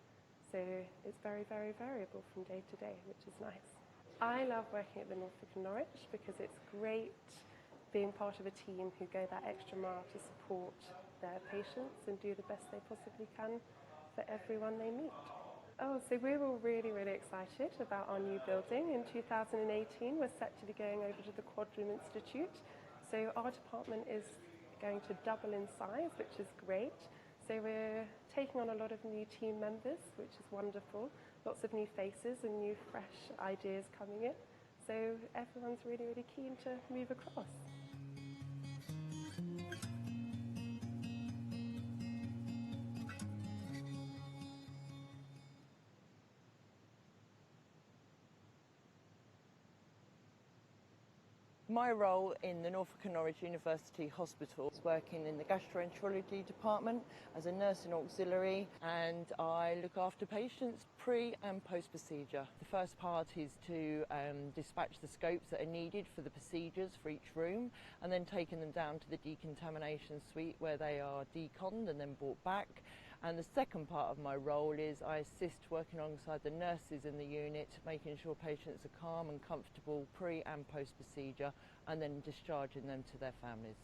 So it's very, very variable from day to day, which is nice. I love working at the Norfolk and Norwich because it's great being part of a team who go that extra mile to support their patients and do the best they possibly can for everyone they meet. Oh, so we're all really, really excited about our new building. In 2018, we're set to be going over to the Quadroom Institute. So our department is going to double in size, which is great. So we're taking on a lot of new team members, which is wonderful. Lots of new faces and new fresh ideas coming in. So everyone's really, really keen to move across. My role in the Norfolk and Norwich University Hospital is working in the gastroenterology department as a nursing auxiliary, and I look after patients pre and post procedure. The first part is to dispatch the scopes that are needed for the procedures for each room, and then taking them down to the decontamination suite where they are deconned and then brought back. And the second part of my role is I assist working alongside the nurses in the unit, making sure patients are calm and comfortable pre and post procedure, and then discharging them to their families.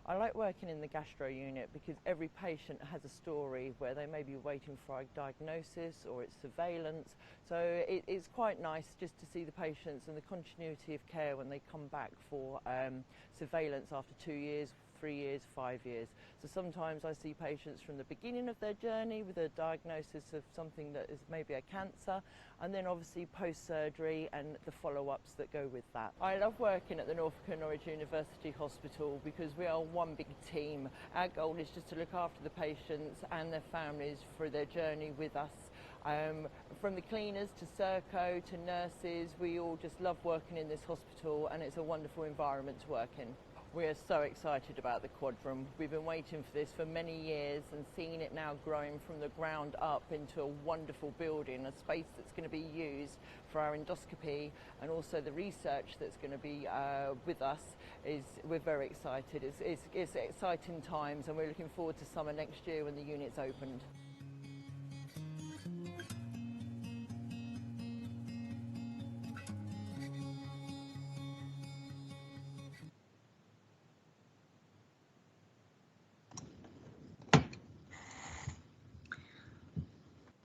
I like working in the gastro unit because every patient has a story where they may be waiting for a diagnosis or it's surveillance. So it's quite nice just to see the patients and the continuity of care when they come back for surveillance after 2 years, 3 years, 5 years. So sometimes I see patients from the beginning of their journey with a diagnosis of something that is maybe a cancer, and then obviously post-surgery and the follow-ups that go with that. I love working at the Norfolk and Norwich University Hospital because we are one big team. Our goal is just to look after the patients and their families for their journey with us. From the cleaners to Serco to nurses, we all just love working in this hospital, and it's a wonderful environment to work in. We are so excited about the Quadroom. We've been waiting for this for many years and seeing it now growing from the ground up into a wonderful building, a space that's going to be used for our endoscopy, and also the research that's going to be with us. We're very excited. It's exciting times, and we're looking forward to summer next year when the unit's opened.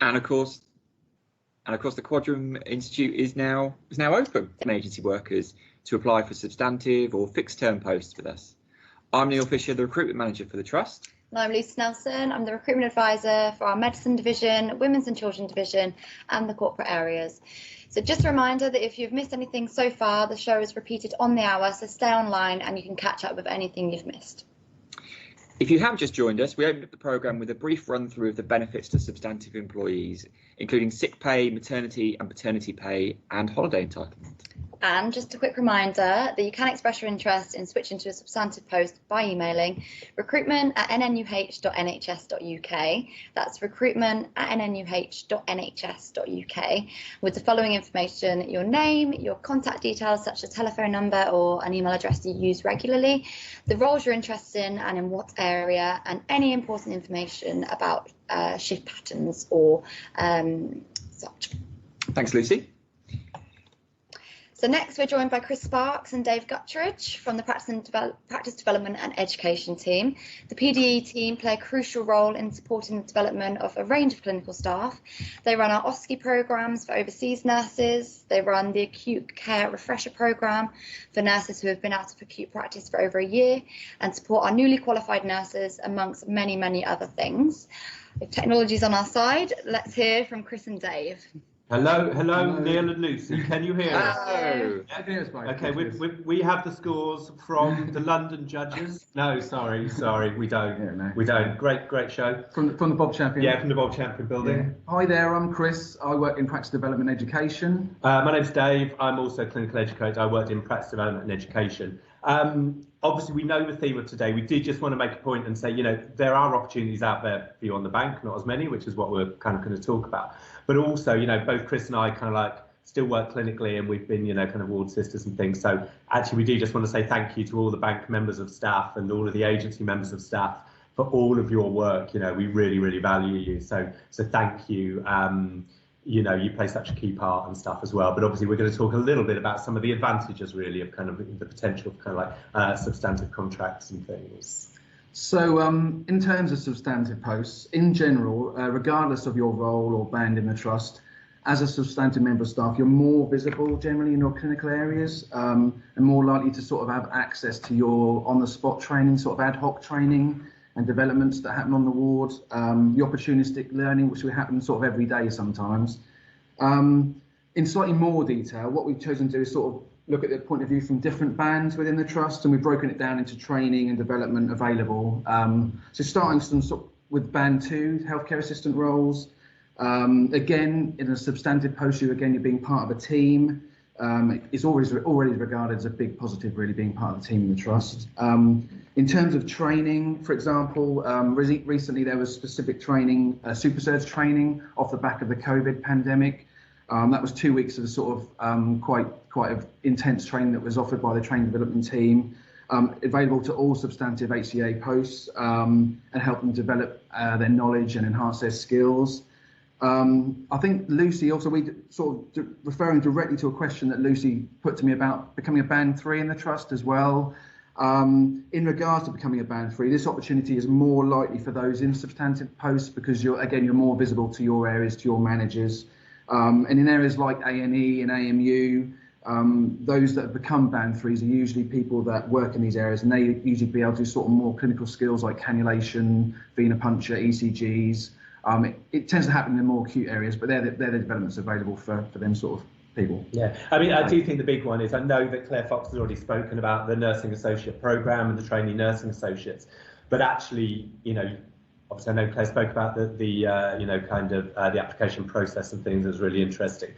And of course, the Quadroom Institute is now open for agency workers to apply for substantive or fixed-term posts with us. I'm Neil Fisher, the recruitment manager for the Trust. And I'm Lucy Nelson. I'm the recruitment advisor for our medicine division, women's and children division, and the corporate areas. So just a reminder that if you've missed anything so far, the show is repeated on the hour, so stay online and you can catch up with anything you've missed. If you have just joined us, we opened up the programme with a brief run through of the benefits to substantive employees, including sick pay, maternity and paternity pay, and holiday entitlement. And just a quick reminder that you can express your interest in switching to a substantive post by emailing recruitment@nnuh.nhs.uk. That's recruitment@nnuh.nhs.uk with the following information: your name, your contact details such as telephone number or an email address you use regularly, the roles you're interested in and in what area, and any important information about shift patterns or such. Thanks, Lucy. So next we're joined by Chris Sparks and Dave Guttridge from the Practice Development and Education team. The PDE team play a crucial role in supporting the development of a range of clinical staff. They run our OSCE programmes for overseas nurses. They run the Acute Care Refresher programme for nurses who have been out of acute practice for over a year, and support our newly qualified nurses amongst many, many other things. If technology's on our side, let's hear from Chris and Dave. Hello, Neil and Lucy. Can you hear us? Hello. Yeah. Okay, we have the scores from the London judges. No, sorry, we don't. Yeah, no. We don't. Great show. From the Bob Champion. Yeah, from the Bob Champion building. Yeah. Hi there, I'm Chris. I work in practice development and education. My name's Dave. I'm also a clinical educator. I worked in practice development and education. Obviously, we know the theme of today. We did just want to make a point and say, there are opportunities out there for you on the bank, not as many, which is what we're kind of going to talk about. But also, both Chris and I kind of like still work clinically, and we've been, kind of ward sisters and things. So actually, we do just want to say thank you to all the bank members of staff and all of the agency members of staff for all of your work. We really value you. So thank you. You play such a key part and stuff as well. But obviously, we're going to talk a little bit about some of the advantages, really, of kind of the potential of kind of like substantive contracts and things. So in terms of substantive posts, in general, regardless of your role or band in the trust, as a substantive member of staff, you're more visible generally in your clinical areas and more likely to sort of have access to your on-the-spot training, sort of ad hoc training and developments that happen on the ward, the opportunistic learning, which will happen sort of every day sometimes. In slightly more detail, what we've chosen to do is sort of look at the point of view from different bands within the trust, and we've broken it down into training and development available. So starting with band 2, healthcare assistant roles. Again, in a substantive post, you're being part of a team. It's already regarded as a big positive, really, being part of the team in the trust. In terms of training, for example, recently there was specific training, super surge training off the back of the COVID pandemic. That was 2 weeks of sort of quite intense training that was offered by the training development team, available to all substantive HCA posts, and help them develop their knowledge and enhance their skills. I think Lucy, also we sort of referring directly to a question that Lucy put to me about becoming a band 3 in the trust as well. In regards to becoming a band 3, this opportunity is more likely for those in substantive posts because you're more visible to your areas, to your managers. And in areas like A&E and AMU, those that have become band 3s are usually people that work in these areas, and they usually be able to do sort of more clinical skills like cannulation, venipuncture, ECGs. It tends to happen in the more acute areas, but they're the developments available for them sort of people. Yeah, I mean, I do think the big one is, I know that Claire Fox has already spoken about the nursing associate programme and the trainee nursing associates, but actually, obviously I know Claire spoke about the application process and things. That was really interesting.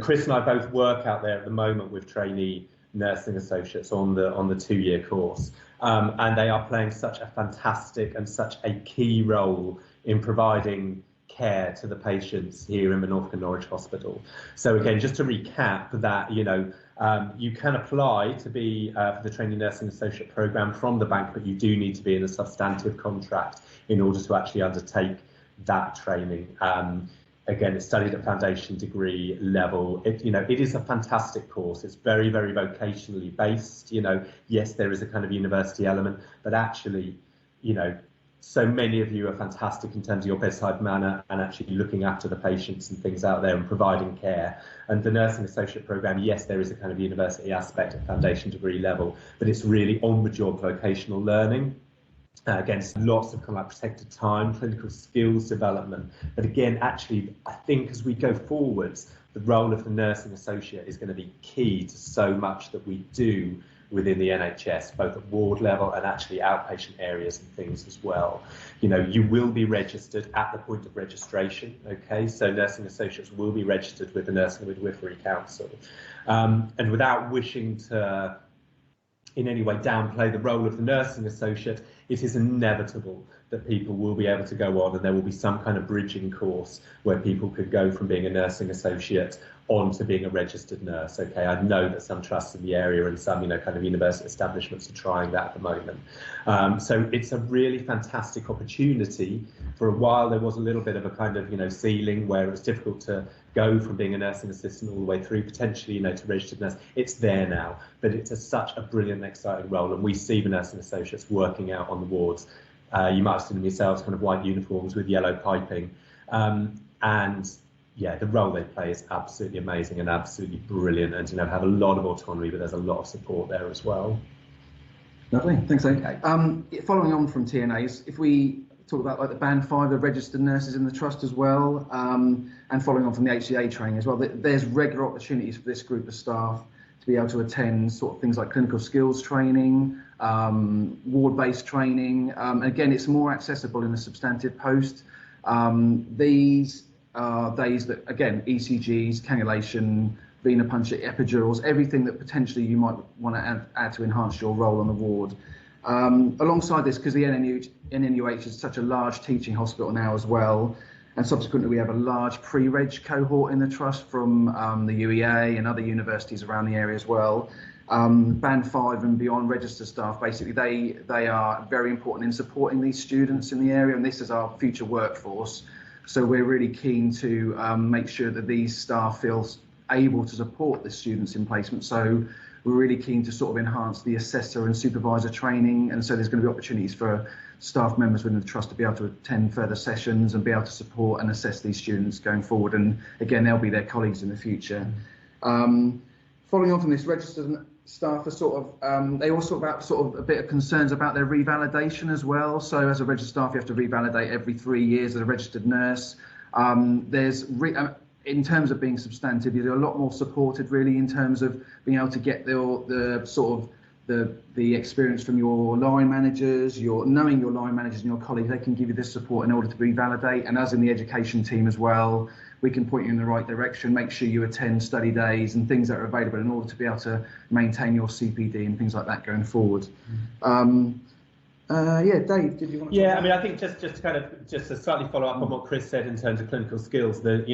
Chris and I both work out there at the moment with trainee nursing associates on the 2-year course, and they are playing such a fantastic and such a key role in providing care to the patients here in the Norfolk and Norwich Hospital. So again, just to recap that, you can apply to be for the trainee nursing associate programme from the bank, but you do need to be in a substantive contract in order to actually undertake that training. Again, it's studied at foundation degree level. It is a fantastic course. It's very vocationally based. Yes, there is a kind of university element, but actually, so many of you are fantastic in terms of your bedside manner and actually looking after the patients and things out there and providing care. And the nursing associate programme, yes, there is a kind of university aspect at foundation degree level, but it's really on-the-job vocational learning. Against lots of kind of like protected time, clinical skills development. But again, actually, I think as we go forwards, the role of the nursing associate is going to be key to so much that we do within the NHS, both at ward level and actually outpatient areas and things as well. You will be registered at the point of registration, okay? So nursing associates will be registered with the Nursing Midwifery Council. And without wishing to in any way downplay the role of the nursing associate, it is inevitable that people will be able to go on and there will be some kind of bridging course where people could go from being a nursing associate on to being a registered nurse. Okay, I know that some trusts in the area and some, kind of university establishments are trying that at the moment. So it's a really fantastic opportunity. For a while, there was a little bit of a kind of, ceiling where it was difficult to go from being a nursing assistant all the way through, potentially, to registered nurse. It's there now, but it's such a brilliant, exciting role. And we see the nursing associates working out on the wards. You might have seen them yourselves, kind of white uniforms with yellow piping. And yeah, the role they play is absolutely amazing and absolutely brilliant, and have a lot of autonomy, but there's a lot of support there as well. Lovely, thanks. Okay. Following on from TNAs, if we talk about like the band 5, the registered nurses in the trust as well, and following on from the HCA training as well. There's regular opportunities for this group of staff to be able to attend sort of things like clinical skills training, ward-based training. Again, it's more accessible in the substantive post. These are days that, again, ECGs, cannulation, venipuncture, epidurals, everything that potentially you might want to add to enhance your role on the ward. Alongside this, because the NNUH is such a large teaching hospital now as well, and subsequently we have a large pre-reg cohort in the trust from the UEA and other universities around the area as well. Band 5 and beyond registered staff, basically they are very important in supporting these students in the area, and this is our future workforce. So we're really keen to make sure that these staff feel able to support the students in placement. So we're really keen to sort of enhance the assessor and supervisor training, and so there's going to be opportunities for staff members within the trust to be able to attend further sessions and be able to support and assess these students going forward, and again they'll be their colleagues in the future. Following on from this, registered staff are sort of they also about sort of a bit of concerns about their revalidation as well. So as a registered staff, you have to revalidate every 3 years as a registered nurse. In terms of being substantive, you're a lot more supported really in terms of being able to get the sort of the experience from your line managers, knowing your line managers and your colleagues. They can give you this support in order to revalidate, and as in the education team as well, we can point you in the right direction, make sure you attend study days and things that are available in order to be able to maintain your CPD and things like that going forward. Yeah, Dave, did you want to? Yeah, I mean, I think just to slightly follow up on what Chris said in terms of clinical skills, that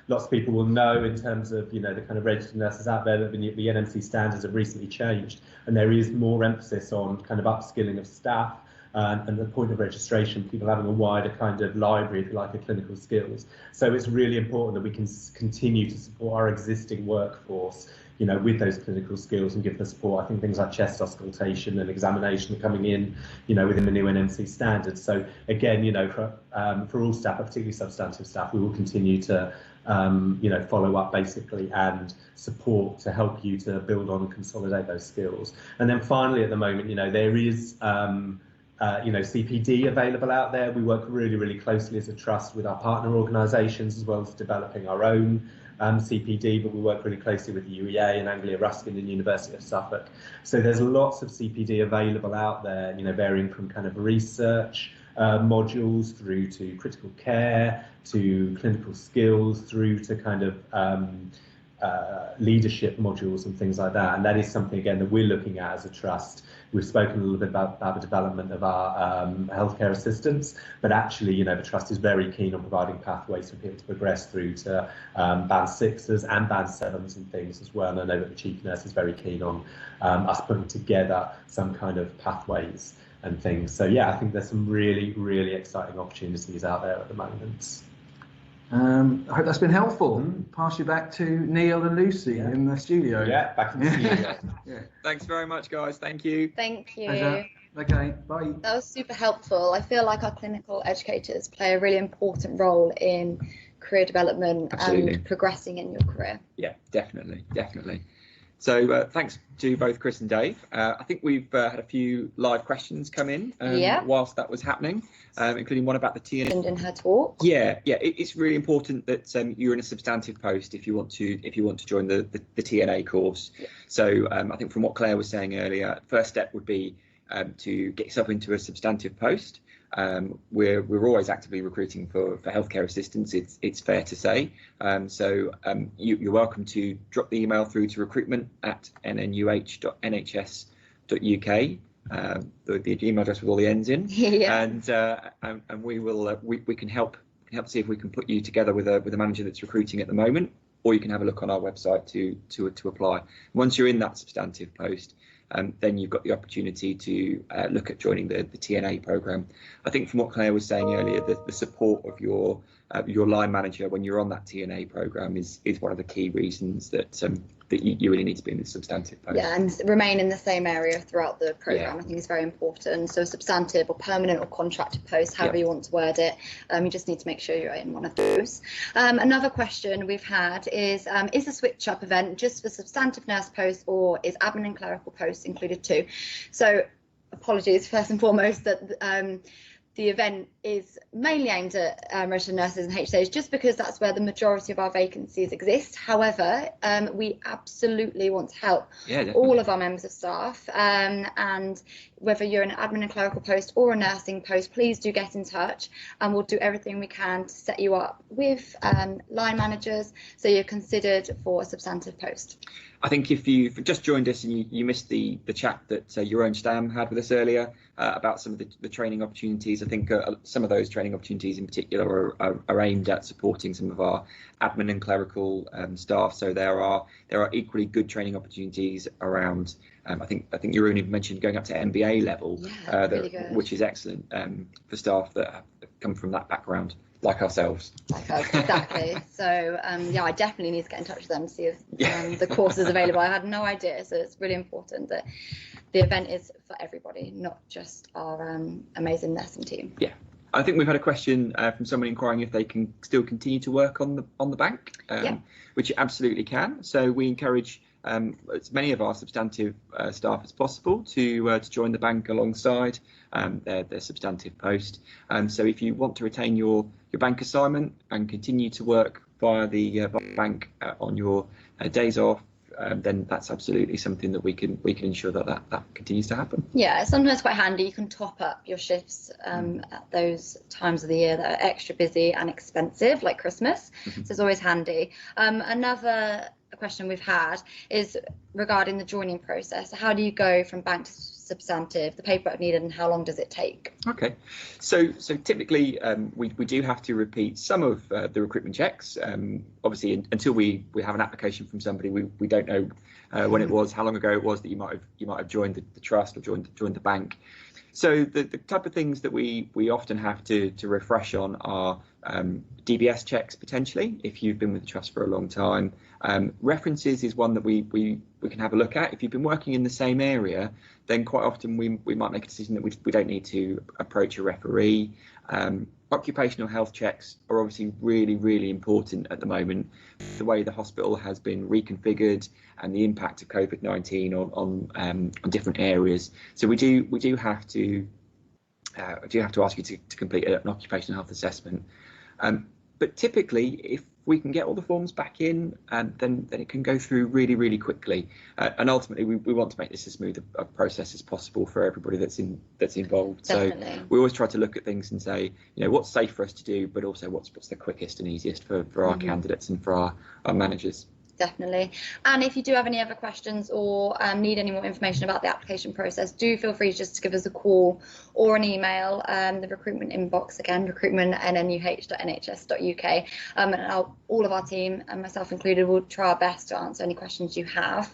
lots of people will know in terms of the kind of registered nurses out there that the NMC standards have recently changed, and there is more emphasis on kind of upskilling of staff. And the point of registration, people having a wider kind of library, if you like, of clinical skills. So it's really important that we can continue to support our existing workforce, with those clinical skills and give the support. I think things like chest auscultation and examination are coming in, within the new NMC standards. So again, for all staff, particularly substantive staff, we will continue to, follow up basically and support to help you to build on and consolidate those skills. And then finally, at the moment, there is CPD available out there. We work really, really closely as a trust with our partner organisations as well as developing our own CPD, but we work really closely with the UEA and Anglia Ruskin and University of Suffolk. So there's lots of CPD available out there, varying from kind of research modules through to critical care, to clinical skills, through to kind of leadership modules and things like that. And that is something, again, that we're looking at as a trust. We've spoken a little bit about the development of our healthcare assistants, but actually, the trust is very keen on providing pathways for people to progress through to band 6s and band 7s and things as well. And I know that the chief nurse is very keen on us putting together some kind of pathways and things. So yeah, I think there's some really, really exciting opportunities out there at the moment. I hope that's been helpful. Pass you back to Neil and Lucy in the studio. Yeah, back in the studio. Yeah. Thanks very much, guys. Thank you. Thank you. Pleasure. Okay, bye. That was super helpful. I feel like our clinical educators play a really important role in career development and progressing in your career. Yeah, definitely. So thanks to both Chris and Dave. I think we've had a few live questions come in whilst that was happening, including one about the TNA. In her talk. Yeah, it's really important that you're in a substantive post if you want to join the TNA course. Yeah. So I think from what Claire was saying earlier, first step would be to get yourself into a substantive post. We're always actively recruiting for healthcare assistants, it's fair to say. So you're welcome to drop the email through to recruitment@nnuh.nhs.uk, the email address with all the ends in. Yeah. And we will we can help see if we can put you together with a manager that's recruiting at the moment, or you can have a look on our website to apply. Once you're in that substantive post, then you've got the opportunity to look at joining the TNA programme. I think from what Claire was saying earlier, the support of your line manager when you're on that TNA programme is one of the key reasons that you really need to be in this substantive post. Yeah, and remain in the same area throughout the programme. I think is very important. So substantive or permanent or contracted post, however you want to word it, you just need to make sure you're in one of those. Another question we've had is the SwitchUP event just for substantive nurse posts, or is admin and clerical posts included too? So apologies first and foremost that the event is mainly aimed at registered nurses and HCAs, just because that's where the majority of our vacancies exist. However, we absolutely want to help all of our members of staff, and whether you're an admin and clerical post or a nursing post, please do get in touch, and we'll do everything we can to set you up with line managers so you're considered for a substantive post. I think if you've just joined us and you missed the chat that your own Stam had with us earlier about some of the training opportunities, I think some of those training opportunities in particular are aimed at supporting some of our admin and clerical staff. So there are equally good training opportunities around. I think Jeroen even mentioned going up to MBA level, really good. Which is excellent for staff that have come from that background, like ourselves. Exactly. So yeah, I definitely need to get in touch with them to see if the course is available. I had no idea, so it's really important that the event is for everybody, not just our amazing nursing team. Yeah. I think we've had a question from someone inquiring if they can still continue to work on the bank, which you absolutely can. So we encourage as many of our substantive staff as possible to join the bank alongside their substantive post. So if you want to retain your bank assignment and continue to work via the bank on your days off, then that's absolutely something that we can ensure that continues to happen. Yeah, sometimes quite handy. You can top up your shifts at those times of the year that are extra busy and expensive, like Christmas. So it's always handy. Another question we've had is regarding the joining process. How do you go from bank to substantive, the paperwork needed, and how long does it take? Okay, so typically we do have to repeat some of the recruitment checks. Obviously, until we have an application from somebody, we don't know when it was, how long ago it was that you might have joined the trust or joined the bank. So the type of things that we often have to refresh on are Dbs checks, potentially, if you've been with the trust for a long time. References is one that we can have a look at. If you've been working in the same area, then quite often we might make a decision that we don't need to approach a referee. Occupational health checks are obviously really important at the moment. The way the hospital has been reconfigured and the impact of COVID-19 on different areas. So we do have to ask you to complete an occupational health assessment. But typically, if we can get all the forms back in, then it can go through really quickly. And ultimately, we want to make this as smooth a process as possible for everybody that's involved. Definitely. So we always try to look at things and say, what's safe for us to do, but also what's the quickest and easiest for our candidates and for our managers. Definitely. And if you do have any other questions or need any more information about the application process, do feel free just to give us a call or an email. The recruitment inbox, again, recruitment@nnuh.nhs.uk. And all of our team, and myself included, will try our best to answer any questions you have.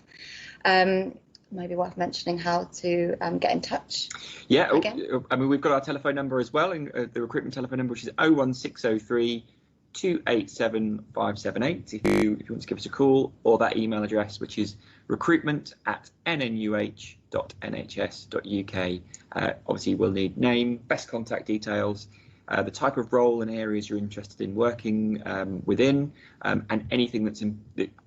Maybe worth mentioning how to get in touch. Yeah, again. I mean, we've got our telephone number as well, and the recruitment telephone number, which is 01603 287 578 if you want to give us a call, or that email address, which is recruitment@nnuh.nhs.uk. Obviously, we'll need name, best contact details, the type of role and areas you're interested in working within, and anything that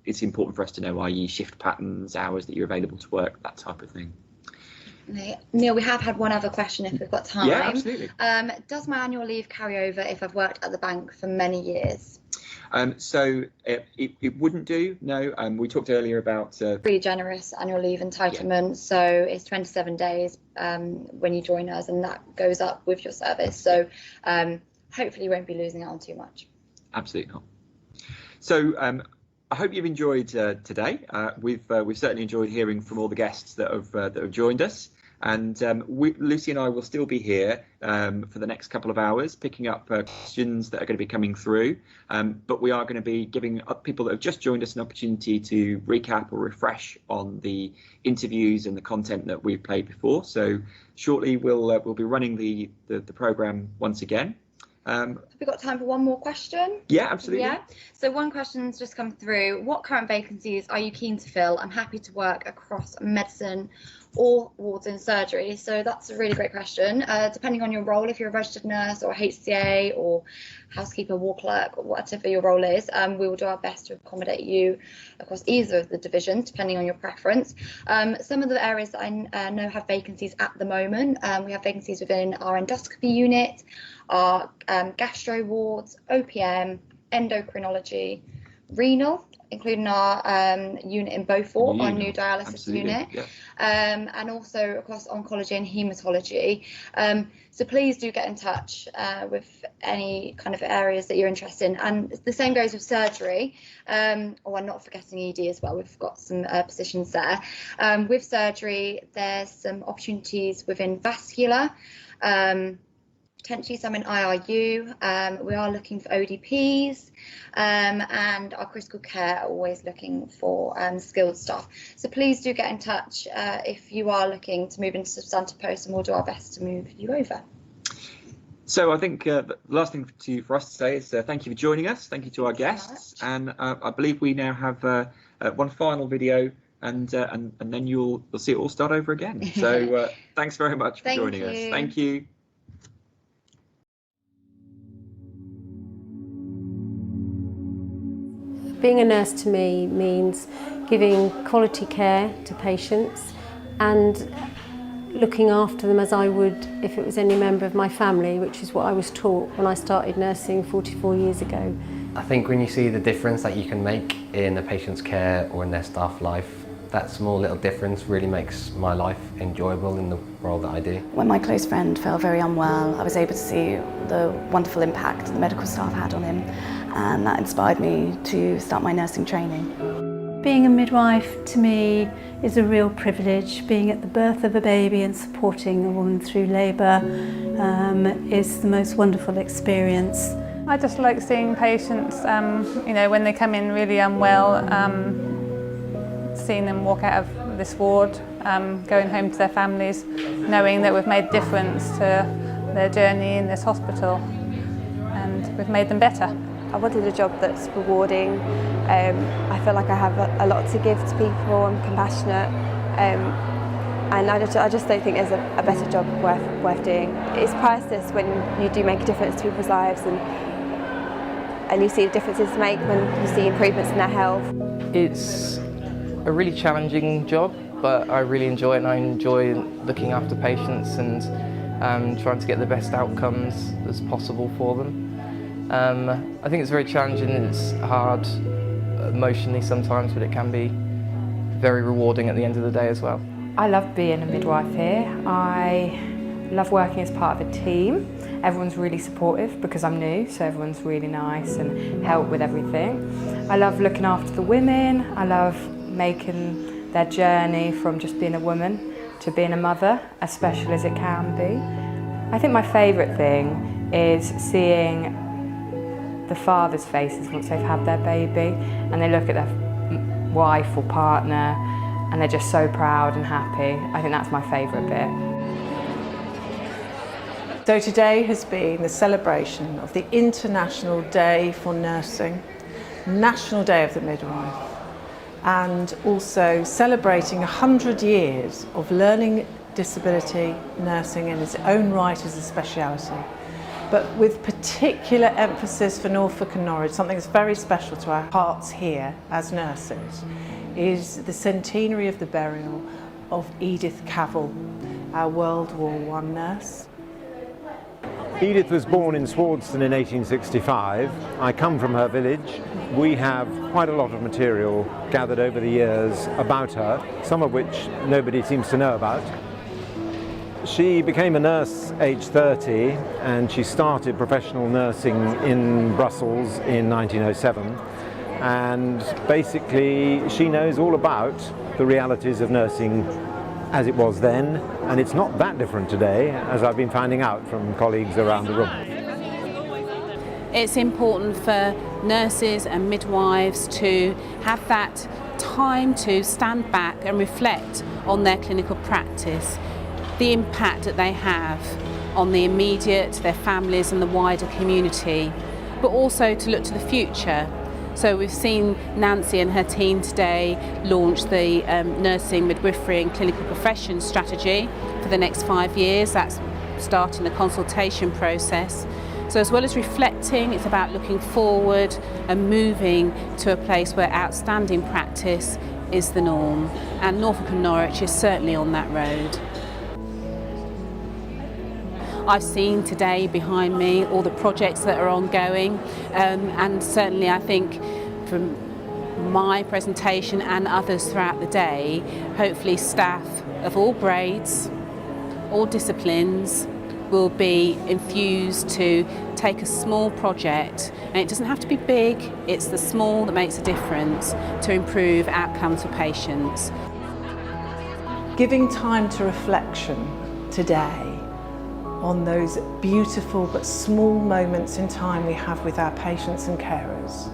it's important for us to know, i.e. shift patterns, hours that you're available to work, that type of thing. Neil, we have had one other question if we've got time. Yeah, absolutely. Does my annual leave carry over if I've worked at the bank for many years? So it wouldn't do, no. We talked earlier about really generous annual leave entitlement. Yeah. So it's 27 days when you join us, and that goes up with your service. So hopefully you won't be losing out on too much. Absolutely not. So I hope you've enjoyed today. We've certainly enjoyed hearing from all the guests that have joined us. And Lucy and I will still be here for the next couple of hours, picking up questions that are going to be coming through. But we are going to be giving people that have just joined us an opportunity to recap or refresh on the interviews and the content that we've played before. So shortly we'll be running the programme once again. Have we got time for one more question? Yeah, absolutely. Yeah. So one question's just come through. What current vacancies are you keen to fill? I'm happy to work across medicine or wards and surgery. So that's a really great question. Depending on your role, if you're a registered nurse or a HCA or housekeeper, ward clerk, or whatever your role is, we will do our best to accommodate you across either of the divisions, depending on your preference. Some of the areas that I know have vacancies at the moment, we have vacancies within our endoscopy unit, our gastro wards, OPM, endocrinology, renal, including our unit in Beaufort, our new dialysis unit, yeah. and also across oncology and haematology. So please do get in touch with any kind of areas that you're interested in. And the same goes with surgery. I'm not forgetting ED as well. We've got some positions there. With surgery, there's some opportunities within vascular, potentially some in IRU. We are looking for ODPs, and our critical care are always looking for skilled staff. So please do get in touch if you are looking to move into substantive posts, and we'll do our best to move you over. So I think the last thing for us to say is thank you for joining us. Thank you to our guests, and I believe we now have one final video, and then you'll see it all start over again. So thanks very much for joining us. Thank you. Being a nurse to me means giving quality care to patients and looking after them as I would if it was any member of my family, which is what I was taught when I started nursing 44 years ago. I think when you see the difference that you can make in a patient's care or in their staff life, that small little difference really makes my life enjoyable in the role that I do. When my close friend fell very unwell, I was able to see the wonderful impact the medical staff had on him, and that inspired me to start my nursing training. Being a midwife to me is a real privilege. Being at the birth of a baby and supporting a woman through labour is the most wonderful experience. I just like seeing patients, when they come in really unwell, seeing them walk out of this ward, going home to their families, knowing that we've made a difference to their journey in this hospital and we've made them better. I wanted a job that's rewarding. I feel like I have a lot to give to people. I'm compassionate, and I just don't think there's a better job worth doing. It's priceless when you do make a difference to people's lives, and you see the differences to make when you see improvements in their health. It's a really challenging job, but I really enjoy it, and I enjoy looking after patients and trying to get the best outcomes as possible for them. I think it's very challenging, it's hard emotionally sometimes, but it can be very rewarding at the end of the day as well. I love being a midwife here. I love working as part of a team. Everyone's really supportive because I'm new, so everyone's really nice and help with everything. I love looking after the women. I love making their journey from just being a woman to being a mother as special as it can be. I think my favourite thing is seeing the fathers' faces once they've had their baby and they look at their wife or partner and they're just so proud and happy. I think that's my favourite bit. So today has been the celebration of the International Day for Nursing, National Day of the Midwife, and also celebrating 100 years of learning disability nursing in its own right as a speciality. But with particular emphasis for Norfolk and Norwich, something that's very special to our hearts here as nurses, is the centenary of the burial of Edith Cavell, our World War I nurse. Edith was born in Swardston in 1865. I come from her village. We have quite a lot of material gathered over the years about her, some of which nobody seems to know about. She became a nurse aged 30 and she started professional nursing in Brussels in 1907, and basically she knows all about the realities of nursing as it was then, and it's not that different today, as I've been finding out from colleagues around the room. It's important for nurses and midwives to have that time to stand back and reflect on their clinical practice, the impact that they have on the immediate, their families and the wider community, but also to look to the future. So we've seen Nancy and her team today launch the Nursing, Midwifery and Clinical Professions strategy for the next 5 years. That's starting the consultation process. So as well as reflecting, it's about looking forward and moving to a place where outstanding practice is the norm. And Norfolk and Norwich is certainly on that road. I've seen today behind me all the projects that are ongoing, and certainly I think from my presentation and others throughout the day, hopefully staff of all grades, all disciplines will be infused to take a small project, and it doesn't have to be big, it's the small that makes a difference to improve outcomes for patients. Giving time to reflection today on those beautiful but small moments in time we have with our patients and carers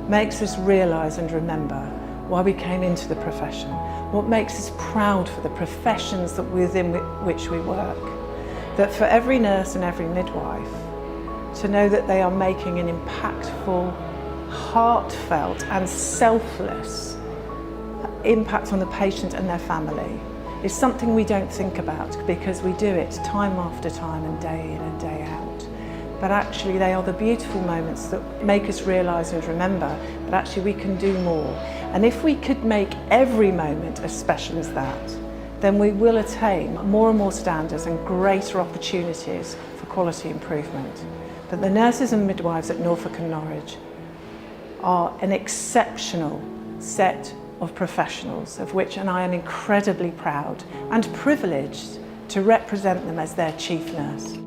makes us realise and remember why we came into the profession, what makes us proud for the professions that within which we work, that for every nurse and every midwife to know that they are making an impactful, heartfelt and selfless impact on the patient and their family is something we don't think about because we do it time after time and day in and day out. But actually they are the beautiful moments that make us realise and remember that actually we can do more. And if we could make every moment as special as that, then we will attain more and more standards and greater opportunities for quality improvement. But the nurses and midwives at Norfolk and Norwich are an exceptional set of professionals, of which I am incredibly proud and privileged to represent them as their chief nurse.